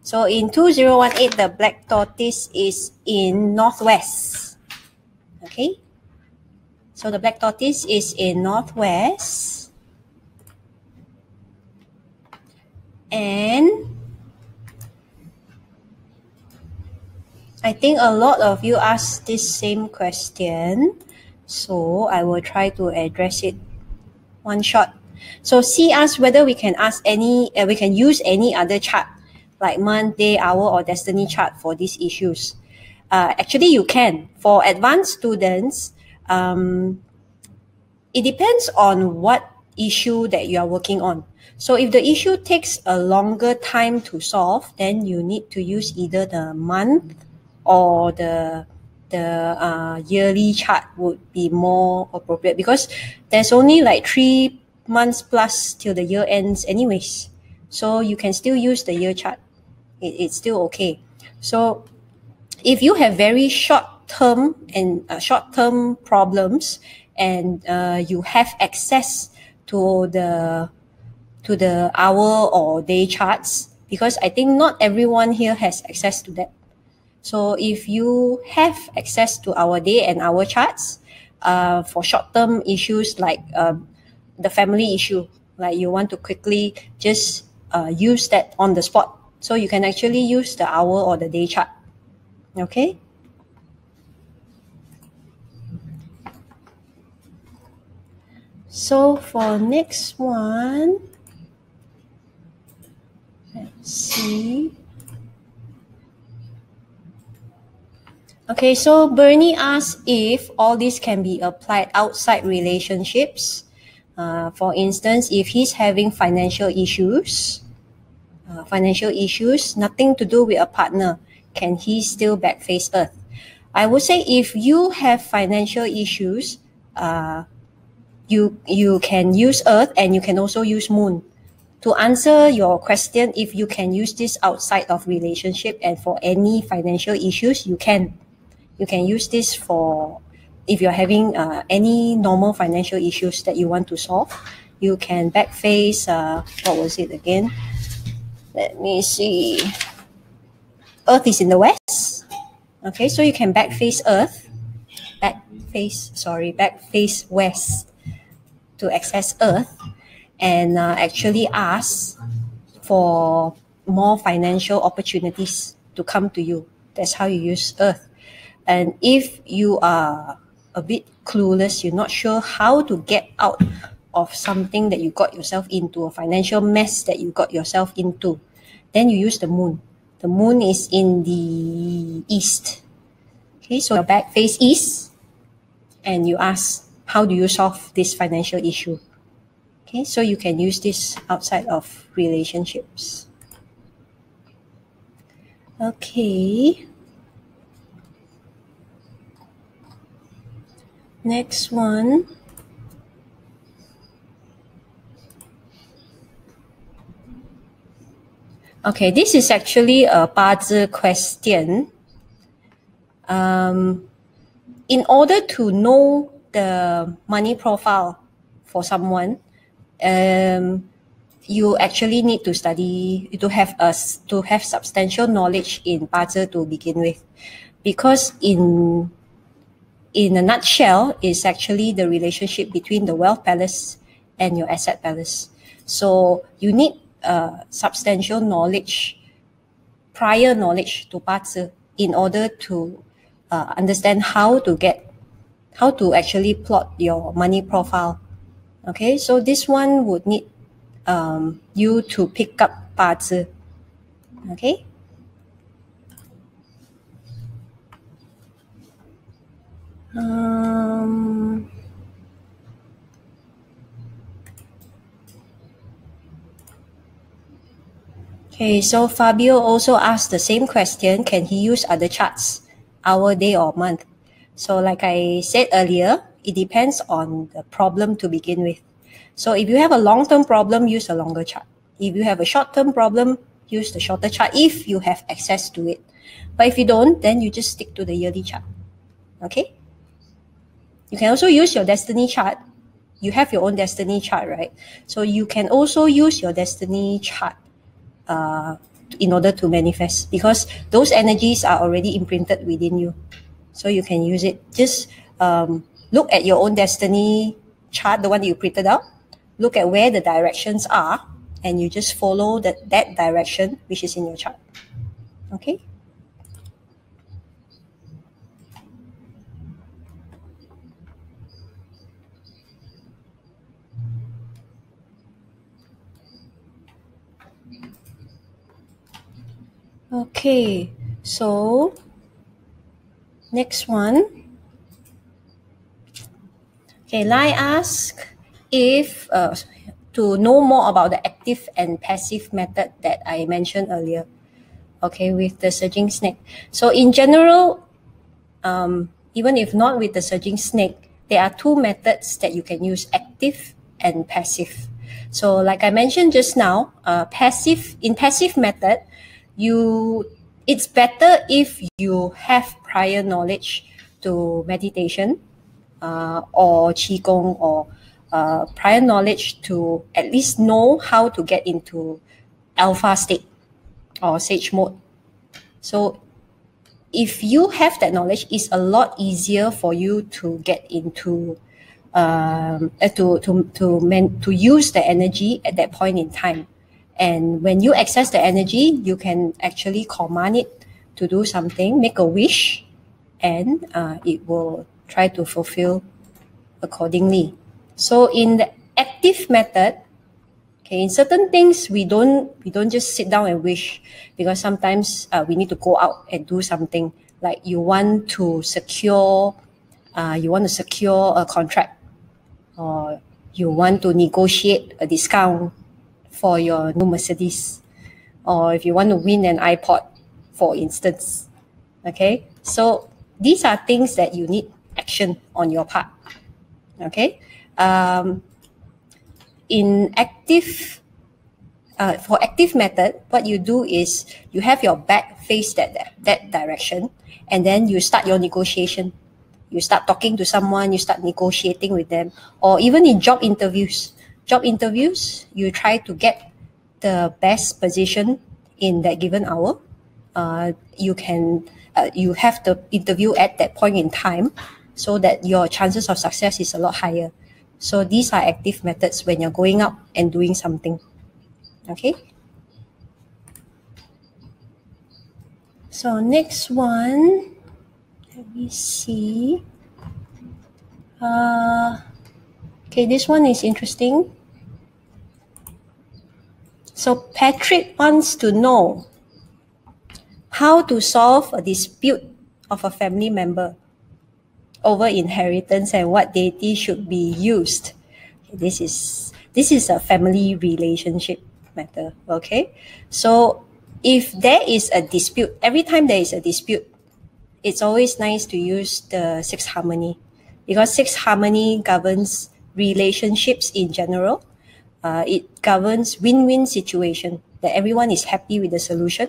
Speaker 1: So in 2018, the Black Tortoise is in northwest. Okay, so the Black Tortoise is in northwest. And I think a lot of you asked this same question, so I will try to address it one shot. So C asks whether we can use any other chart like month, day, hour, or destiny chart for these issues. Actually, you can. For advanced students, it depends on what issue that you are working on. So if the issue takes a longer time to solve, then you need to use either the month or the yearly chart would be more appropriate, because there's only like 3 months plus till the year ends anyways. So you can still use the year chart. It's still okay. So if you have very short-term problems and you have access to the hour or day charts, because I think not everyone here has access to that. So if you have access to our day and hour charts for short-term issues like the family issue, like you want to quickly just use that on the spot, so you can actually use the hour or the day chart. Okay. So for next one, let's see. Okay, so Bernie asked if all this can be applied outside relationships. For instance, if he's having financial issues, nothing to do with a partner, can he still backface Earth? I would say if you have financial issues, you can use Earth and you can also use Moon. To answer your question, if you can use this outside of relationship and for any financial issues, you can. You can use this for if you're having any normal financial issues that you want to solve. You can backface, what was it again? Let me see. Earth is in the west. Okay, so you can backface Earth, backface west to access Earth and actually ask for more financial opportunities to come to you. That's how you use Earth. And if you are a bit clueless, you're not sure how to get out of something that you got yourself into, a financial mess that you got yourself into, then you use the Moon. The Moon is in the east. Okay, so your back face east, and you ask, how do you solve this financial issue? Okay, so you can use this outside of relationships. Okay. Next one. Okay, this is actually a 八字 question. In order to know the money profile for someone, you actually need to study, to have substantial knowledge in 八字 to begin with, because in a nutshell, it's actually the relationship between the wealth palace and your asset palace. So you need substantial knowledge, prior knowledge to 八字 in order to understand how to actually plot your money profile. Okay, so this one would need you to pick up 八字. Okay. Okay, so Fabio also asked the same question. Can he use other charts, hour, day, or month? So like I said earlier, it depends on the problem to begin with. So if you have a long-term problem, use a longer chart. If you have a short-term problem, use the shorter chart if you have access to it. But if you don't, then you just stick to the yearly chart. Okay? You can also use your destiny chart you have your own destiny chart, right? So you can also use your destiny chart in order to manifest, because those energies are already imprinted within you. So you can use it. Just look at your own destiny chart, the one that you printed out. Look at where the directions are, and you just follow that direction which is in your chart. Okay? Okay, so next one. Okay, Lai ask if to know more about the active and passive method that I mentioned earlier. Okay, with the surging snake. So in general, even if not with the surging snake, there are two methods that you can use: active and passive. So like I mentioned just now, passive method, it's better if you have prior knowledge to meditation or qigong, or prior knowledge to at least know how to get into alpha state or sage mode. So if you have that knowledge, it's a lot easier for you to get into to use the energy at that point in time. And when you access the energy, you can actually command it to do something, make a wish, and it will try to fulfill accordingly. So in the active method, okay, in certain things we don't just sit down and wish, because sometimes we need to go out and do something. Like you want to secure a contract, or you want to negotiate a discount for your new Mercedes, or if you want to win an iPod, for instance. Okay, so these are things that you need action on your part. Okay, in active, for active method, what you do is you have your back face that direction, and then you start your negotiation. You start talking to someone, you start negotiating with them, or even in job interviews. Job interviews, you try to get the best position in that given hour. You have the interview at that point in time, so that your chances of success is a lot higher. So these are active methods when you're going out and doing something. Okay. So next one, let me see. Okay, this one is interesting. So Patrick wants to know how to solve a dispute of a family member over inheritance and what deity should be used. This is a family relationship matter. Okay, so if there is a dispute, every time there is a dispute, it's always nice to use the sixth harmony, because sixth harmony governs relationships in general. It governs win-win situation, that everyone is happy with the solution.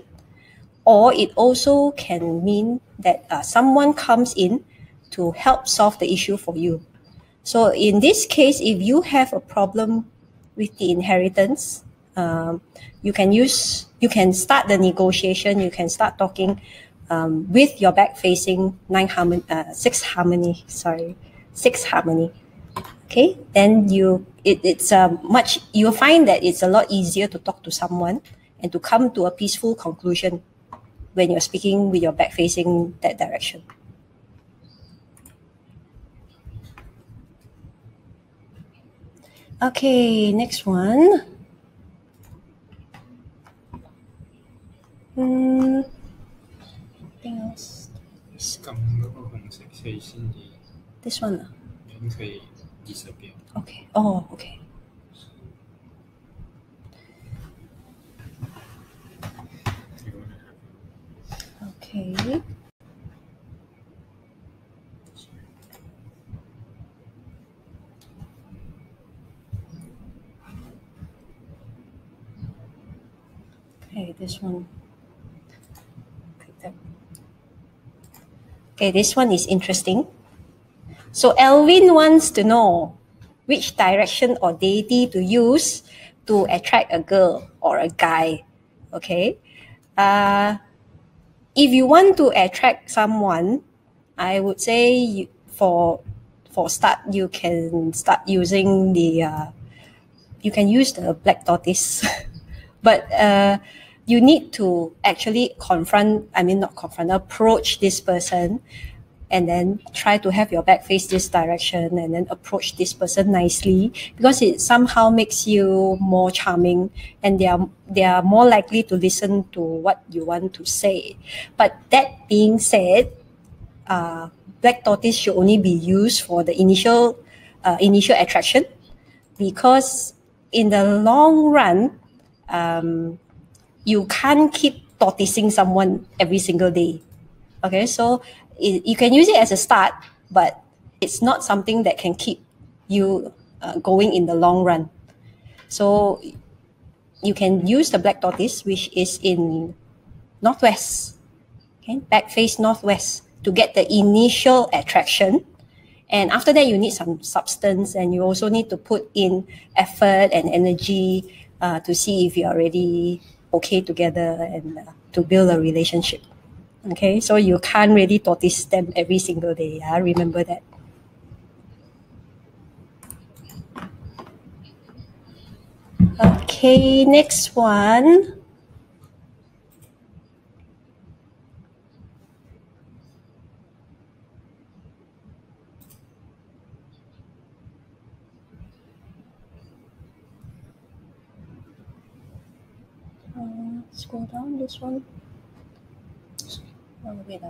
Speaker 1: Or it also can mean that someone comes in to help solve the issue for you. So in this case, if you have a problem with the inheritance, you can start the negotiation, you can start talking with your back facing sixth harmony. Okay, then you'll find that it's a lot easier to talk to someone and to come to a peaceful conclusion when you're speaking with your back facing that direction. Okay, next one. Anything else? This one. Okay. Oh, okay. Okay. Okay, this one. Okay, this one is interesting. So Elvin wants to know, which direction or deity to use to attract a girl or a guy. Okay. If you want to attract someone, I would say for start, you can start using you can use the black tortoise. But you need to actually approach this person, and then try to have your back face this direction, and then approach this person nicely, because it somehow makes you more charming, and they are more likely to listen to what you want to say. But that being said, black tortoise should only be used for the initial attraction, because in the long run, you can't keep tortoising someone every single day. Okay, so you can use it as a start, but it's not something that can keep you going in the long run. So you can use the black tortoise, which is in northwest, okay, back face northwest, to get the initial attraction. And after that, you need some substance, and you also need to put in effort and energy to see if you're already okay together, and to build a relationship. Okay, so you can't really tortoise them every single day. Remember that. Okay, next one. Scroll down this one. Oh, wait.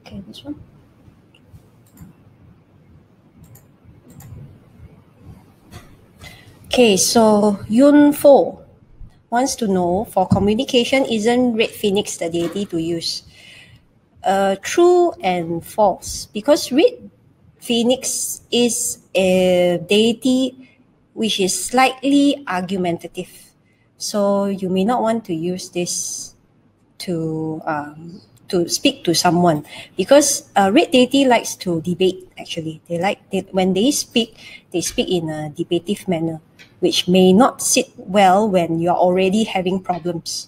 Speaker 1: Okay, this one. Okay, so Yoong wants to know, for communication, isn't red phoenix the deity to use? True and false, because red phoenix is a deity which is slightly argumentative. So you may not want to use this to speak to someone, because red deity likes to debate. Actually, when they speak in a debative manner, which may not sit well when you're already having problems.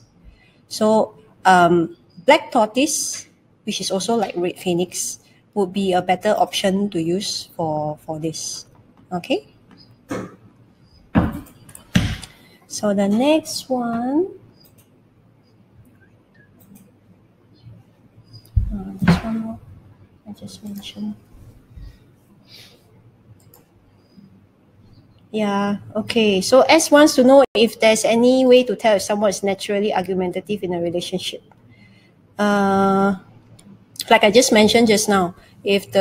Speaker 1: So black tortoise, which is also like red phoenix, would be a better option to use for this. Okay. So the next one, this one more, I just mentioned. Yeah, okay. So S wants to know if there's any way to tell if someone is naturally argumentative in a relationship. Like I just mentioned just now, if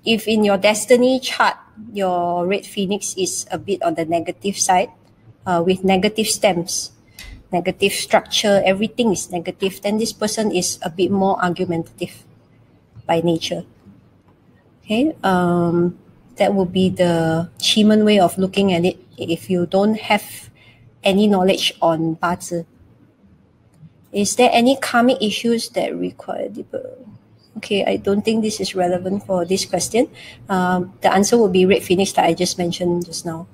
Speaker 1: in your destiny chart, your red phoenix is a bit on the negative side, with negative stems, negative structure, everything is negative, then this person is a bit more argumentative by nature. Okay, that would be the Qimen way of looking at it if you don't have any knowledge on 八字. Is there any karmic issues that require deeper? Okay, I don't think this is relevant for this question. The answer would be red phoenix that I just mentioned just now.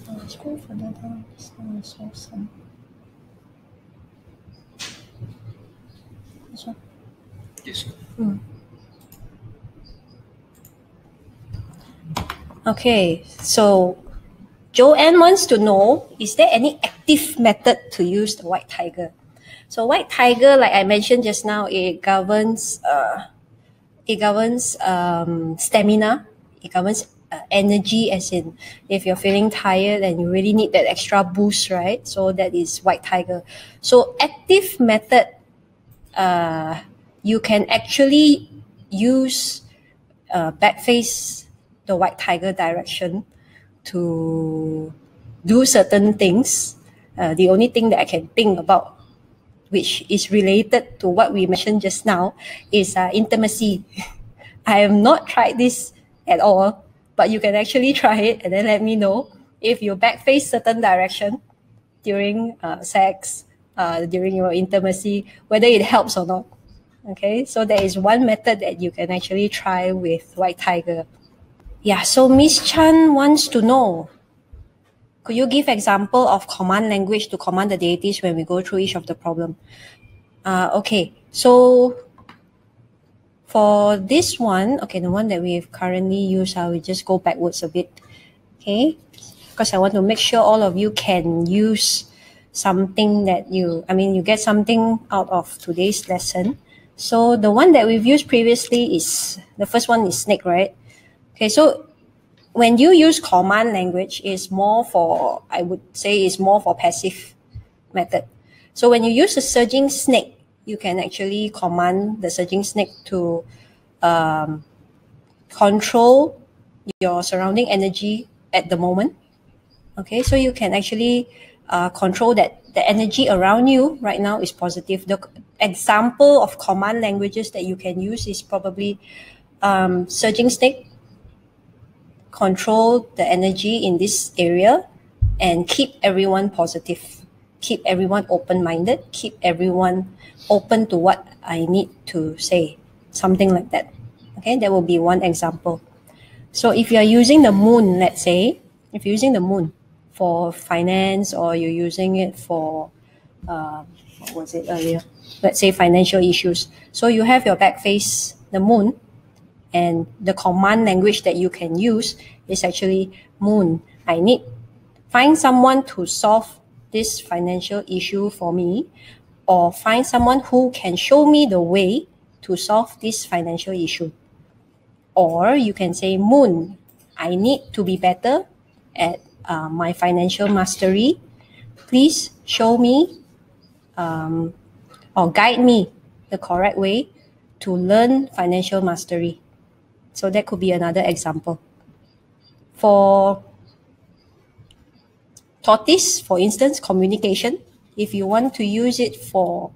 Speaker 1: Let's go further down. This one is awesome. This one?
Speaker 2: Yes.
Speaker 1: Okay, so Joanne wants to know, is there any active method to use the white tiger? So white tiger, like I mentioned just now, it governs stamina. It governs energy, as in if you're feeling tired and you really need that extra boost, right? So that is white tiger. So active method, you can actually use back face the white tiger direction to do certain things. The only thing that I can think about, which is related to what we mentioned just now, is intimacy. I have not tried this at all, but you can actually try it and then let me know if you backface certain direction during sex, during your intimacy, whether it helps or not. Okay, so there is one method that you can actually try with white tiger. Yeah, so Miss Chan wants to know, could you give example of command language to command the deities when we go through each of the problem? Okay, so for this one, okay, the one that we've currently used, I will just go backwards a bit, okay? Because I want to make sure all of you can use something that you get something out of today's lesson. So the one that we've used previously is, the first one is snake, right? Okay, so when you use command language, is more for, I would say, is more for passive method. So when you use a surging snake, you can actually command the surging snake to control your surrounding energy at the moment. Okay, so you can actually control that the energy around you right now is positive. The example of command languages that you can use is probably surging snake, control the energy in this area, and keep everyone positive, keep everyone open-minded, keep everyone open to what I need to say, something like that. Okay, that will be one example. So if you are using the moon, let's say, if you're using the moon for finance, or you're using it for, what was it earlier? Let's say financial issues. So you have your back face, the moon, and the command language that you can use is actually, moon, I need, find someone to solve this financial issue for me, or find someone who can show me the way to solve this financial issue. Or you can say, moon, I need to be better at my financial mastery. Please show me or guide me the correct way to learn financial mastery. So that could be another example. For tortoise, for instance, communication, if you want to use it for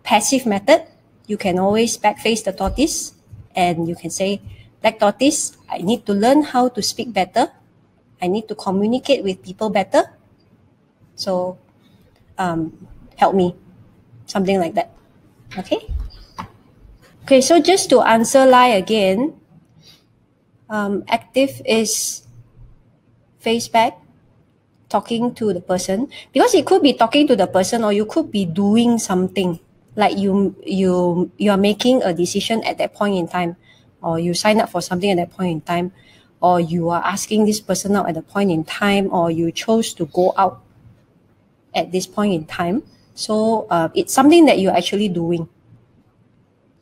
Speaker 1: passive method, you can always backface the tortoise and you can say, black tortoise, I need to learn how to speak better. I need to communicate with people better. So help me. Something like that. Okay? Okay, so just to answer Lai again, active is face back, talking to the person, because it could be talking to the person, or you could be doing something, like you are making a decision at that point in time, or you sign up for something at that point in time, or you are asking this person out at a point in time, or you chose to go out at this point in time. So it's something that you're actually doing.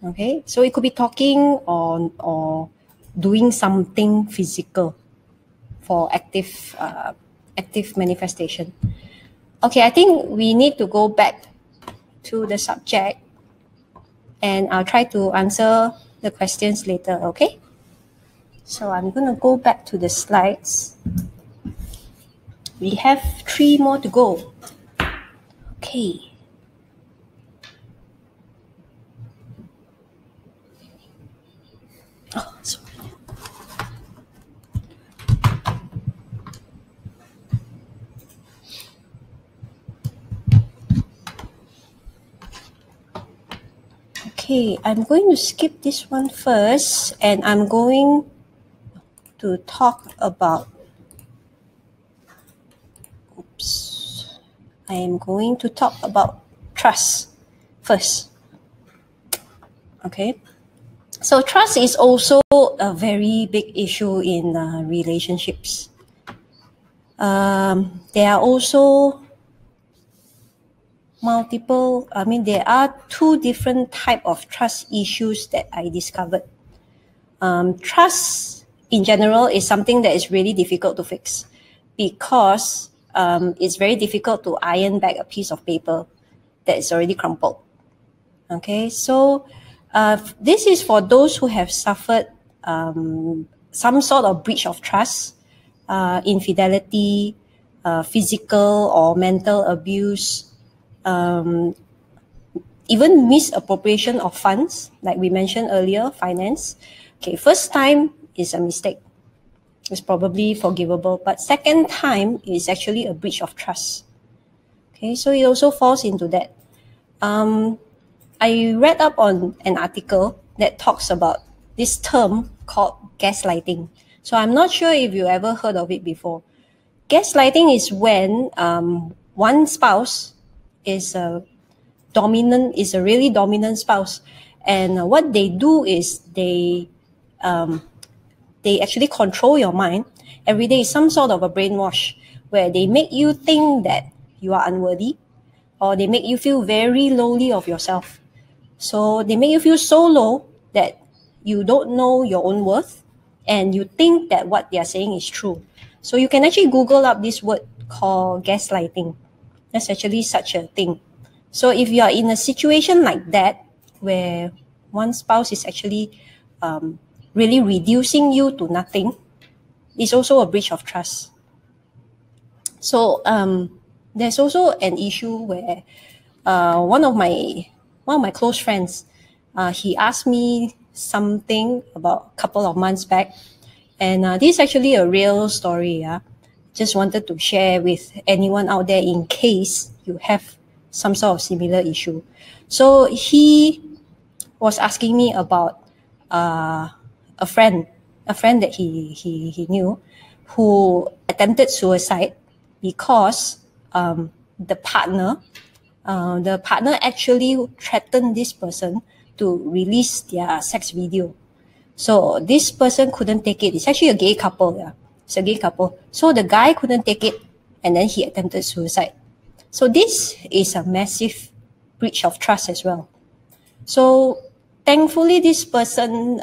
Speaker 1: Okay, so it could be talking or doing something physical for active manifestation. Okay, I think we need to go back to the subject, and I'll try to answer the questions later, okay? So I'm going to go back to the slides. We have 3 more to go. Okay. Oh, sorry. Okay, I'm going to skip this one first, and I'm going to talk about, I am going to talk about trust first. Okay, so trust is also a very big issue in relationships. There are also there are 2 different type of trust issues that I discovered. Trust in general is something that is really difficult to fix, because it's very difficult to iron back a piece of paper that is already crumpled. Okay, so this is for those who have suffered some sort of breach of trust, infidelity, physical or mental abuse, even misappropriation of funds, like we mentioned earlier, finance. Okay, first time is a mistake. It's probably forgivable, but second time is actually a breach of trust. Okay, so it also falls into that. I read up on an article that talks about this term called gaslighting. So I'm not sure if you ever heard of it before. Gaslighting is when one spouse is a really dominant spouse, and what they do is they actually control your mind. Every day is some sort of a brainwash where they make you think that you are unworthy, or they make you feel very lowly of yourself. So they make you feel so low that you don't know your own worth, and you think that what they are saying is true. So you can actually Google up this word called gaslighting. That's actually such a thing. So if you are in a situation like that, where one spouse is actually really reducing you to nothing, it's also a breach of trust. So there's also an issue where one of my close friends, he asked me something about a couple of months back, and this is actually a real story. Just wanted to share with anyone out there in case you have some sort of similar issue. So he was asking me about a friend that he knew who attempted suicide because the partner actually threatened this person to release their sex video. So this person couldn't take it. It's actually a gay couple. Yeah, it's a gay couple. So the guy couldn't take it, and then he attempted suicide. So this is a massive breach of trust as well. So thankfully, this person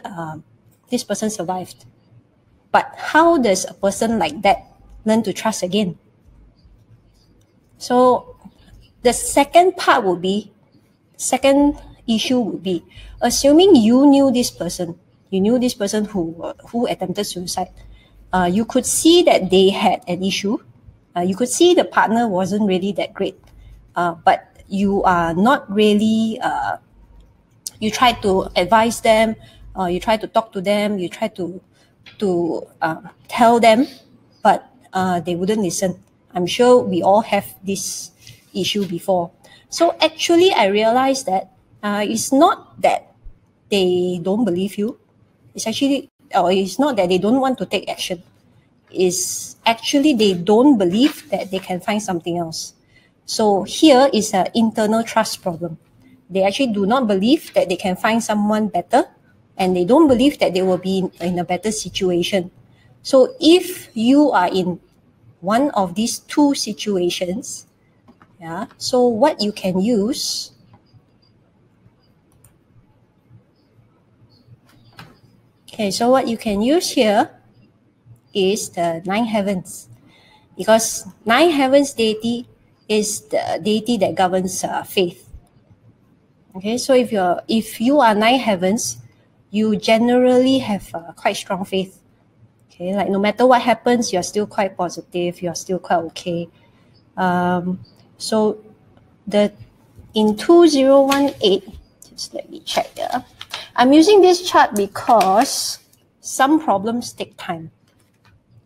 Speaker 1: survived. But how does a person like that learn to trust again? So the second issue would be, assuming you knew this person who attempted suicide. You could see that they had an issue. You could see the partner wasn't really that great, but you are not really. You try to advise them, you try to talk to them, you try to tell them, but they wouldn't listen. I'm sure we all have this issue before. So actually, I realized that it's not that they don't believe you. It's not that they don't want to take action. It's actually they don't believe that they can find something else. So here is an internal trust problem. They actually do not believe that they can find someone better, and they don't believe that they will be in a better situation. So if you are in one of these two situations, so what you can use here is the nine heavens, because nine heavens deity is the deity that governs faith. Okay, so if you are nine heavens, you generally have quite strong faith. Okay, like no matter what happens, you're still quite positive. You're still quite okay. So in 2018, just let me check there. I'm using this chart because some problems take time.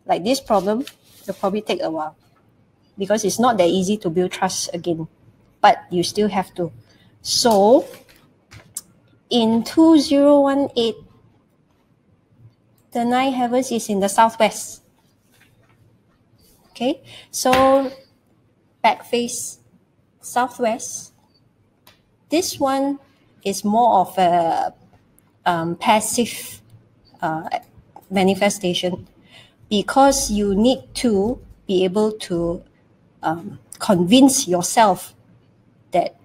Speaker 1: Like this problem, it'll probably take a while because it's not that easy to build trust again, but you still have to. So in 2018, the nine heavens is in the southwest. Okay, so back face southwest. This one is more of a passive manifestation, because you need to be able to convince yourself that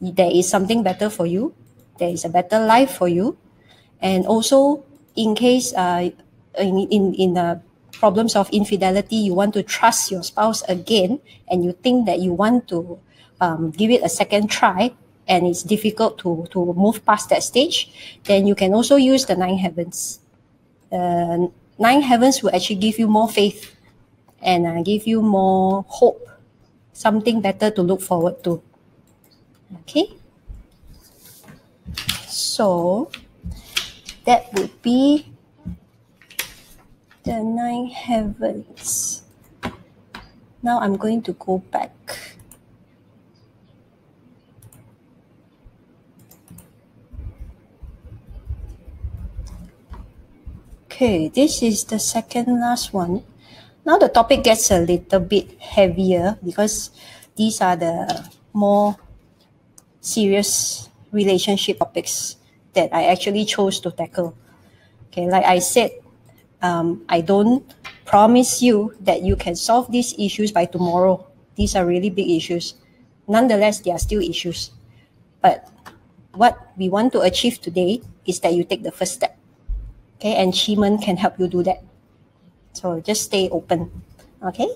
Speaker 1: there is something better for you, there is a better life for you, and also in case in problems of infidelity, you want to trust your spouse again, and you think that you want to give it a second try, and it's difficult to move past that stage, then you can also use the nine heavens. Nine heavens will actually give you more faith and give you more hope, something better to look forward to. Okay, so that would be The 9 heavens. Now I'm going to go back. Okay, this is the second last one. Now the topic gets a little bit heavier because these are the more serious relationship topics that I actually chose to tackle. Okay, like I said, I don't promise you that you can solve these issues by tomorrow. These are really big issues. Nonetheless, they are still issues. But what we want to achieve today is that you take the first step. Okay, and Qimen can help you do that. So just stay open. Okay.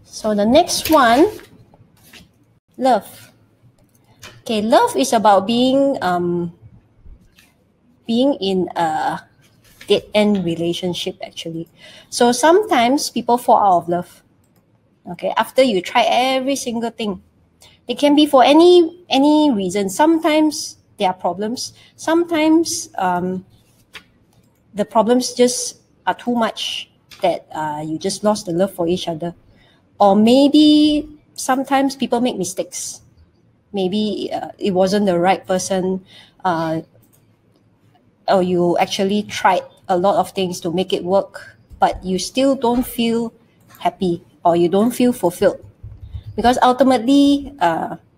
Speaker 1: So the next one, love. Okay, love is about being in a dead-end relationship actually. So sometimes people fall out of love. Okay, after you try every single thing. It can be for any reason. Sometimes there are problems. Sometimes the problems just are too much that you just lost the love for each other. Or maybe sometimes people make mistakes. Maybe it wasn't the right person, or you actually tried a lot of things to make it work, but you still don't feel happy or you don't feel fulfilled. Because ultimately,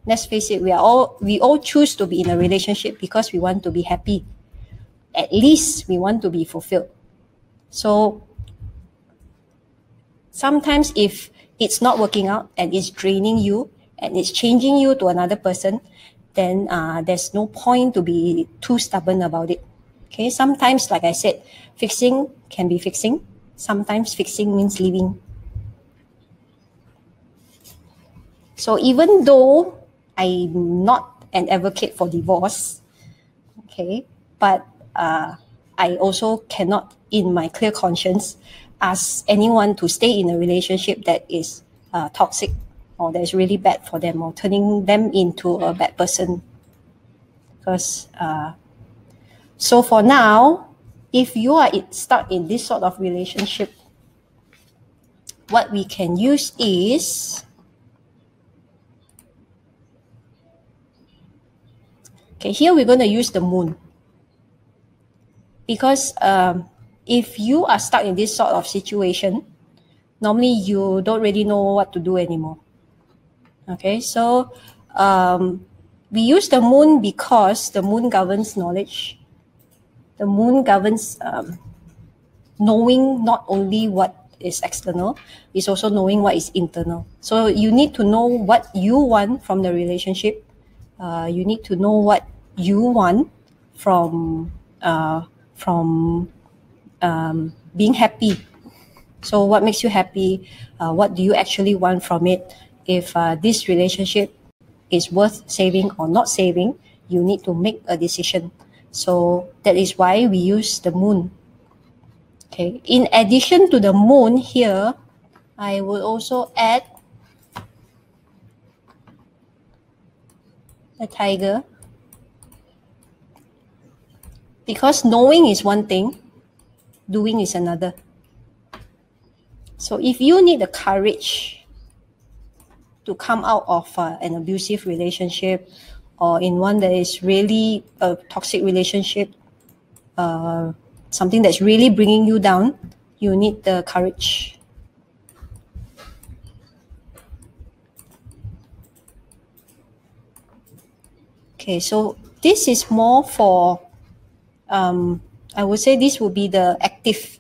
Speaker 1: let's face it, we all choose to be in a relationship because we want to be happy. At least we want to be fulfilled. So sometimes if it's not working out and it's draining you and it's changing you to another person, then there's no point to be too stubborn about it. Okay, sometimes, like I said, fixing can be fixing. Sometimes fixing means leaving. So even though I'm not an advocate for divorce, okay, but I also cannot, in my clear conscience, ask anyone to stay in a relationship that is toxic or that is really bad for them or turning them into a bad person. Because so for now, if you are stuck in this sort of relationship, what we can use is okay, here we're going to use the moon. Because if you are stuck in this sort of situation, normally you don't really know what to do anymore. Okay, so we use the moon because the moon governs knowledge. The moon governs knowing not only what is external, it's also knowing what is internal. So you need to know what you want from the relationship. You need to know what you want from being happy. So what makes you happy? What do you actually want from it? If this relationship is worth saving or not saving, you need to make a decision. So that is why we use the moon. Okay. In addition to the moon here, I will also add a tiger. Because knowing is one thing, doing is another. So if you need the courage to come out of an abusive relationship or in one that is really a toxic relationship, something that's really bringing you down, you need the courage. Okay, so this is more for, I would say this would be the active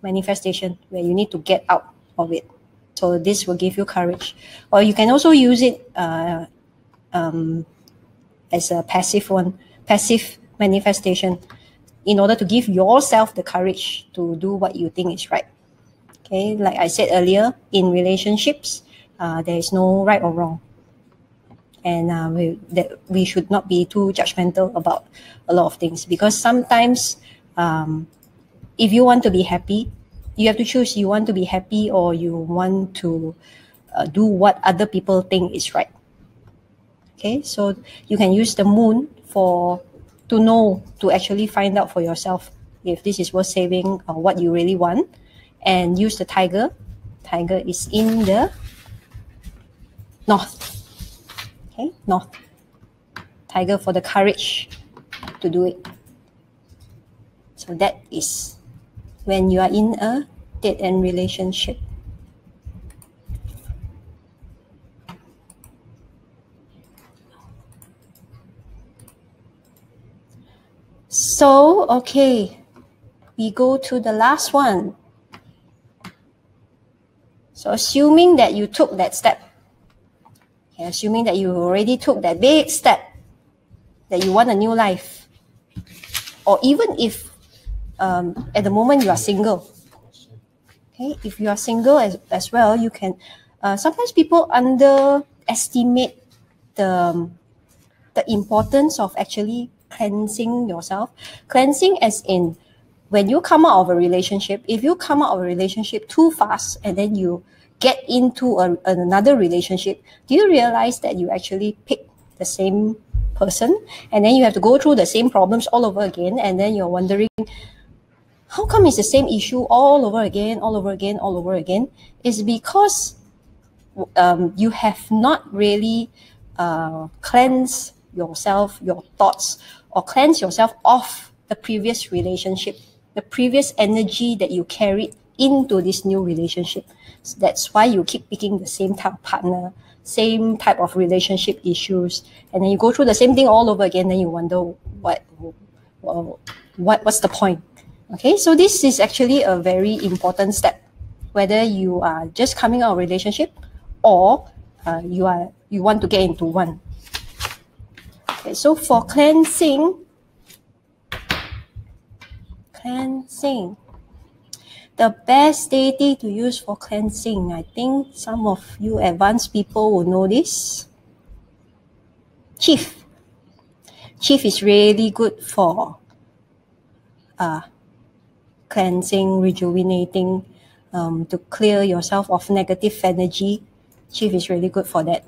Speaker 1: manifestation where you need to get out of it. So this will give you courage. Or you can also use it as a passive manifestation in order to give yourself the courage to do what you think is right. Okay, like I said earlier, in relationships, there is no right or wrong. And we should not be too judgmental about a lot of things because sometimes if you want to be happy, you have to choose you want to be happy or you want to do what other people think is right. Okay, so you can use the moon to actually find out for yourself if this is worth saving or what you really want, and use the tiger. Tiger is in the north. Okay, north. Tiger for the courage to do it. So that is when you are in a dead-end relationship. So, okay, we go to the last one. So assuming that you took that step, okay, assuming that you already took that big step, that you want a new life, or even if at the moment you are single, okay, if you are single as well, you can, sometimes people underestimate the importance of actually cleansing yourself. Cleansing as in, when you come out of a relationship, if you come out of a relationship too fast and then you get into another relationship, do you realize that you actually pick the same person and then you have to go through the same problems all over again, and then you're wondering, how come it's the same issue all over again, all over again, all over again? It's because you have not really cleansed yourself, your thoughts, or cleanse yourself of the previous relationship, the previous energy that you carried into this new relationship. So that's why you keep picking the same type of partner, same type of relationship issues, and then you go through the same thing all over again. Then you wonder what's the point? Okay, so this is actually a very important step, whether you are just coming out of a relationship or you want to get into one. Okay, so for cleansing, the best deity to use for cleansing, I think some of you advanced people will know this. Chief. Chief is really good for cleansing, rejuvenating, to clear yourself of negative energy. Chief is really good for that.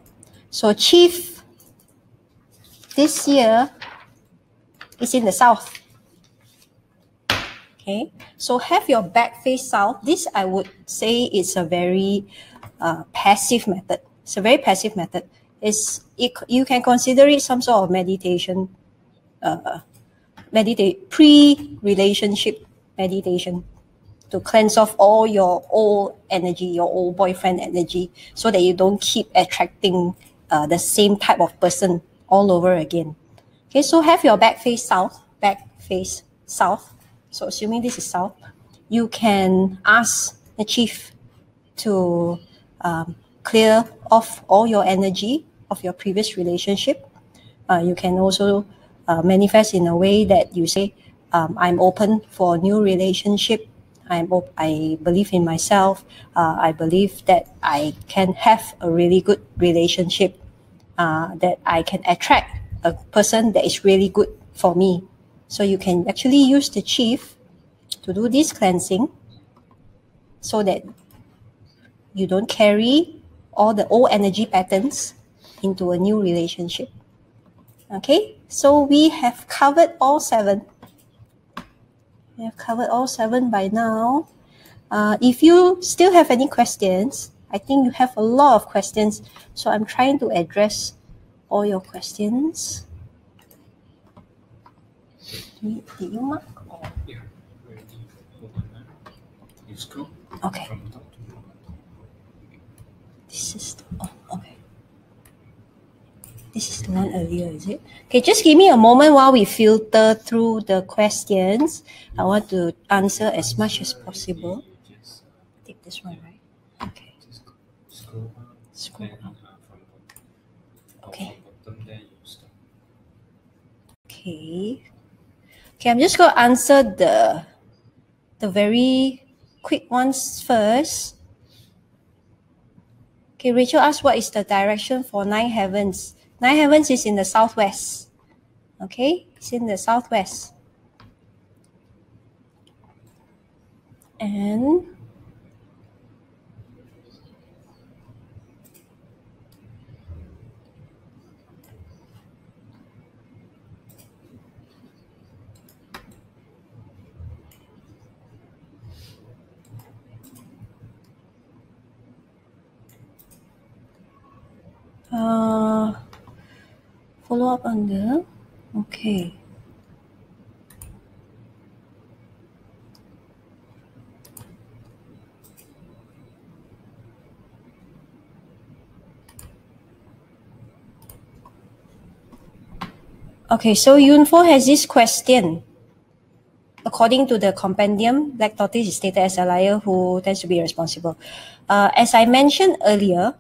Speaker 1: So Chief this year is in the south. Okay, so have your back face south. This I would say is a very passive method. It's a very passive method. You can consider it some sort of meditation, pre-relationship meditation, to cleanse off all your old energy, your old boyfriend energy, so that you don't keep attracting the same type of person all over again. Okay, so have your back face south. So assuming this is south, you can ask the chief to clear off all your energy of your previous relationship. You can also manifest in a way that you say, I'm open for a new relationship. I believe in myself. I believe that I can have a really good relationship, that I can attract a person that is really good for me. So you can actually use the chief to do this cleansing so that you don't carry all the old energy patterns into a new relationship. Okay, so we have covered all 7. We have covered all 7 by now. If you still have any questions, I think you have a lot of questions, so I'm trying to address all your questions. Did you mark?
Speaker 2: Yeah, ready. You scroll.
Speaker 1: Okay.
Speaker 2: From top to bottom.
Speaker 1: This is okay. This is the one earlier, is it? Okay, just give me a moment while we filter through the questions. I want to answer as much as possible.
Speaker 2: Just
Speaker 1: Take this one, right? Okay.
Speaker 2: just scroll up.
Speaker 1: Scroll
Speaker 2: then,
Speaker 1: up.
Speaker 2: From
Speaker 1: Okay.
Speaker 2: bottom there you stop.
Speaker 1: Okay. Okay, I'm just going to answer the very quick ones first. Okay, Rachel asked, what is the direction for 9 heavens? 9 heavens is in the southwest. Okay, it's in the southwest. And Follow up on the, okay. Okay, so Yunfo has this question. According to the compendium, Black Tortoise is stated as a liar who tends to be responsible. As I mentioned earlier,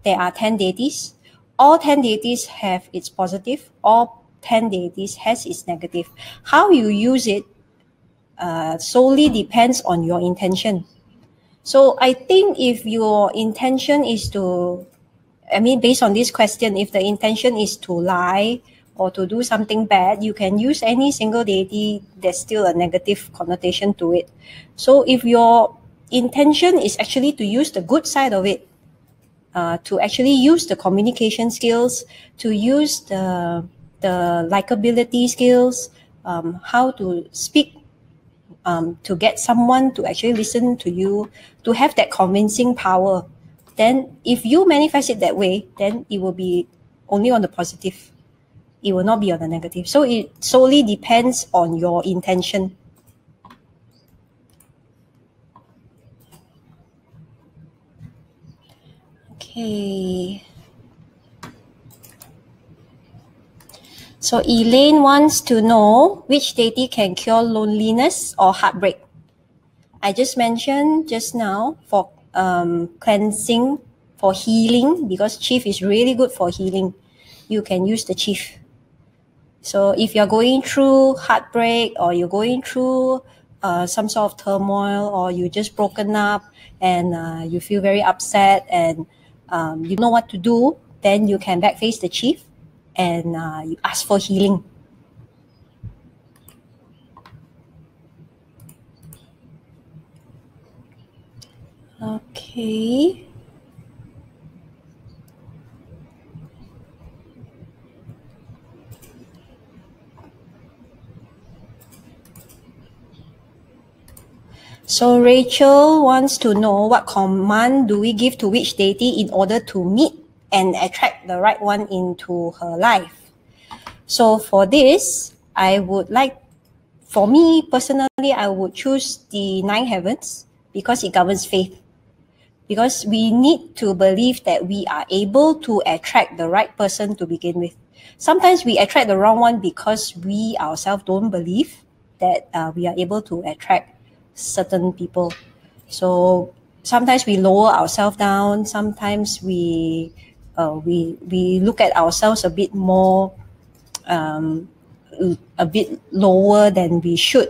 Speaker 1: there are 10 deities. All 10 deities have its positive. All 10 deities has its negative. How you use it solely depends on your intention. So I think if your intention is to, based on this question, if the intention is to lie or to do something bad, you can use any single deity. There's still a negative connotation to it. So if your intention is actually to use the good side of it, to actually use the communication skills, to use the likability skills, how to speak, to get someone to actually listen to you, to have that convincing power, then if you manifest it that way, then it will be only on the positive. It will not be on the negative. So it solely depends on your intention. Okay. So Elaine wants to know which deity can cure loneliness or heartbreak. I just mentioned just now for cleansing, for healing, because chief is really good for healing. You can use the chief. So if you're going through heartbreak or you're going through some sort of turmoil, or you just broken up and you feel very upset and you know what to do, then you can backface the chief and you ask for healing. Okay. So Rachel wants to know what command do we give to which deity in order to meet and attract the right one into her life. So for this, for me personally, I would choose the 9 heavens because it governs faith. Because we need to believe that we are able to attract the right person to begin with. Sometimes we attract the wrong one because we ourselves don't believe that we are able to attract certain people. So sometimes we lower ourselves down. Sometimes we look at ourselves a bit more, a bit lower than we should.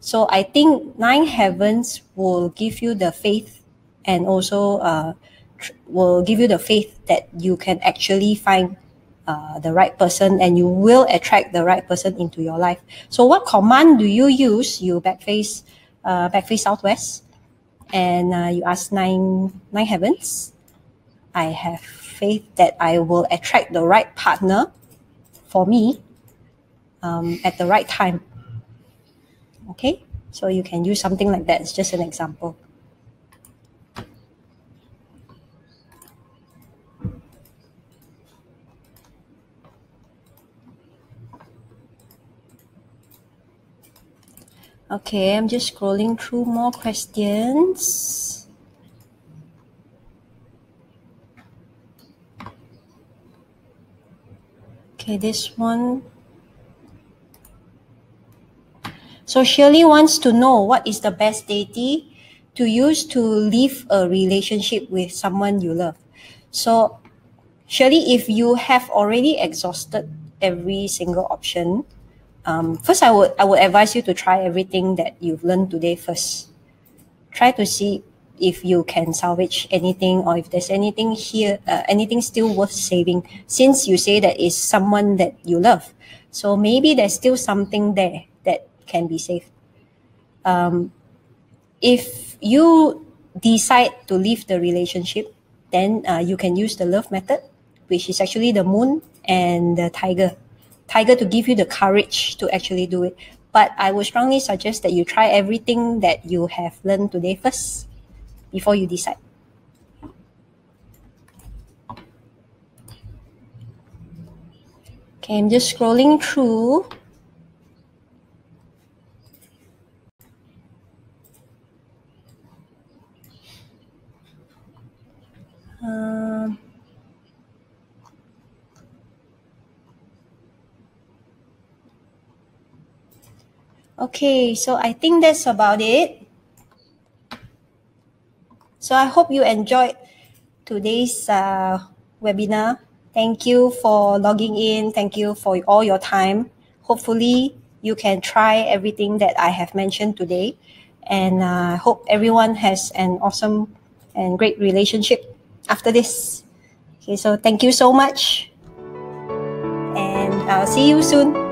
Speaker 1: So I think 9 heavens will give you the faith, and also will give you the faith that you can actually find the right person, and you will attract the right person into your life. So what command do you use? You backface southwest, and you ask 9 heavens. I have faith that I will attract the right partner for me at the right time. Okay, so you can use something like that. It's just an example. Okay, I'm just scrolling through more questions. Okay, this one. So Shirley wants to know what is the best deity to use to leave a relationship with someone you love. So Shirley, if you have already exhausted every single option, first I would advise you to try everything that you've learned today first. Try to see if you can salvage anything, or if there's anything here, anything still worth saving, since you say that is someone that you love. So maybe there's still something there that can be saved. If you decide to leave the relationship, then you can use the love method, which is actually the moon and the tiger to give you the courage to actually do it. But I would strongly suggest that you try everything that you have learned today first before you decide. Okay, I'm just scrolling through. Okay, so I think that's about it. So I hope you enjoyed today's webinar. Thank you for logging in. Thank you for all your time. Hopefully, you can try everything that I have mentioned today. And I hope everyone has an awesome and great relationship after this. Okay, so thank you so much. And I'll see you soon.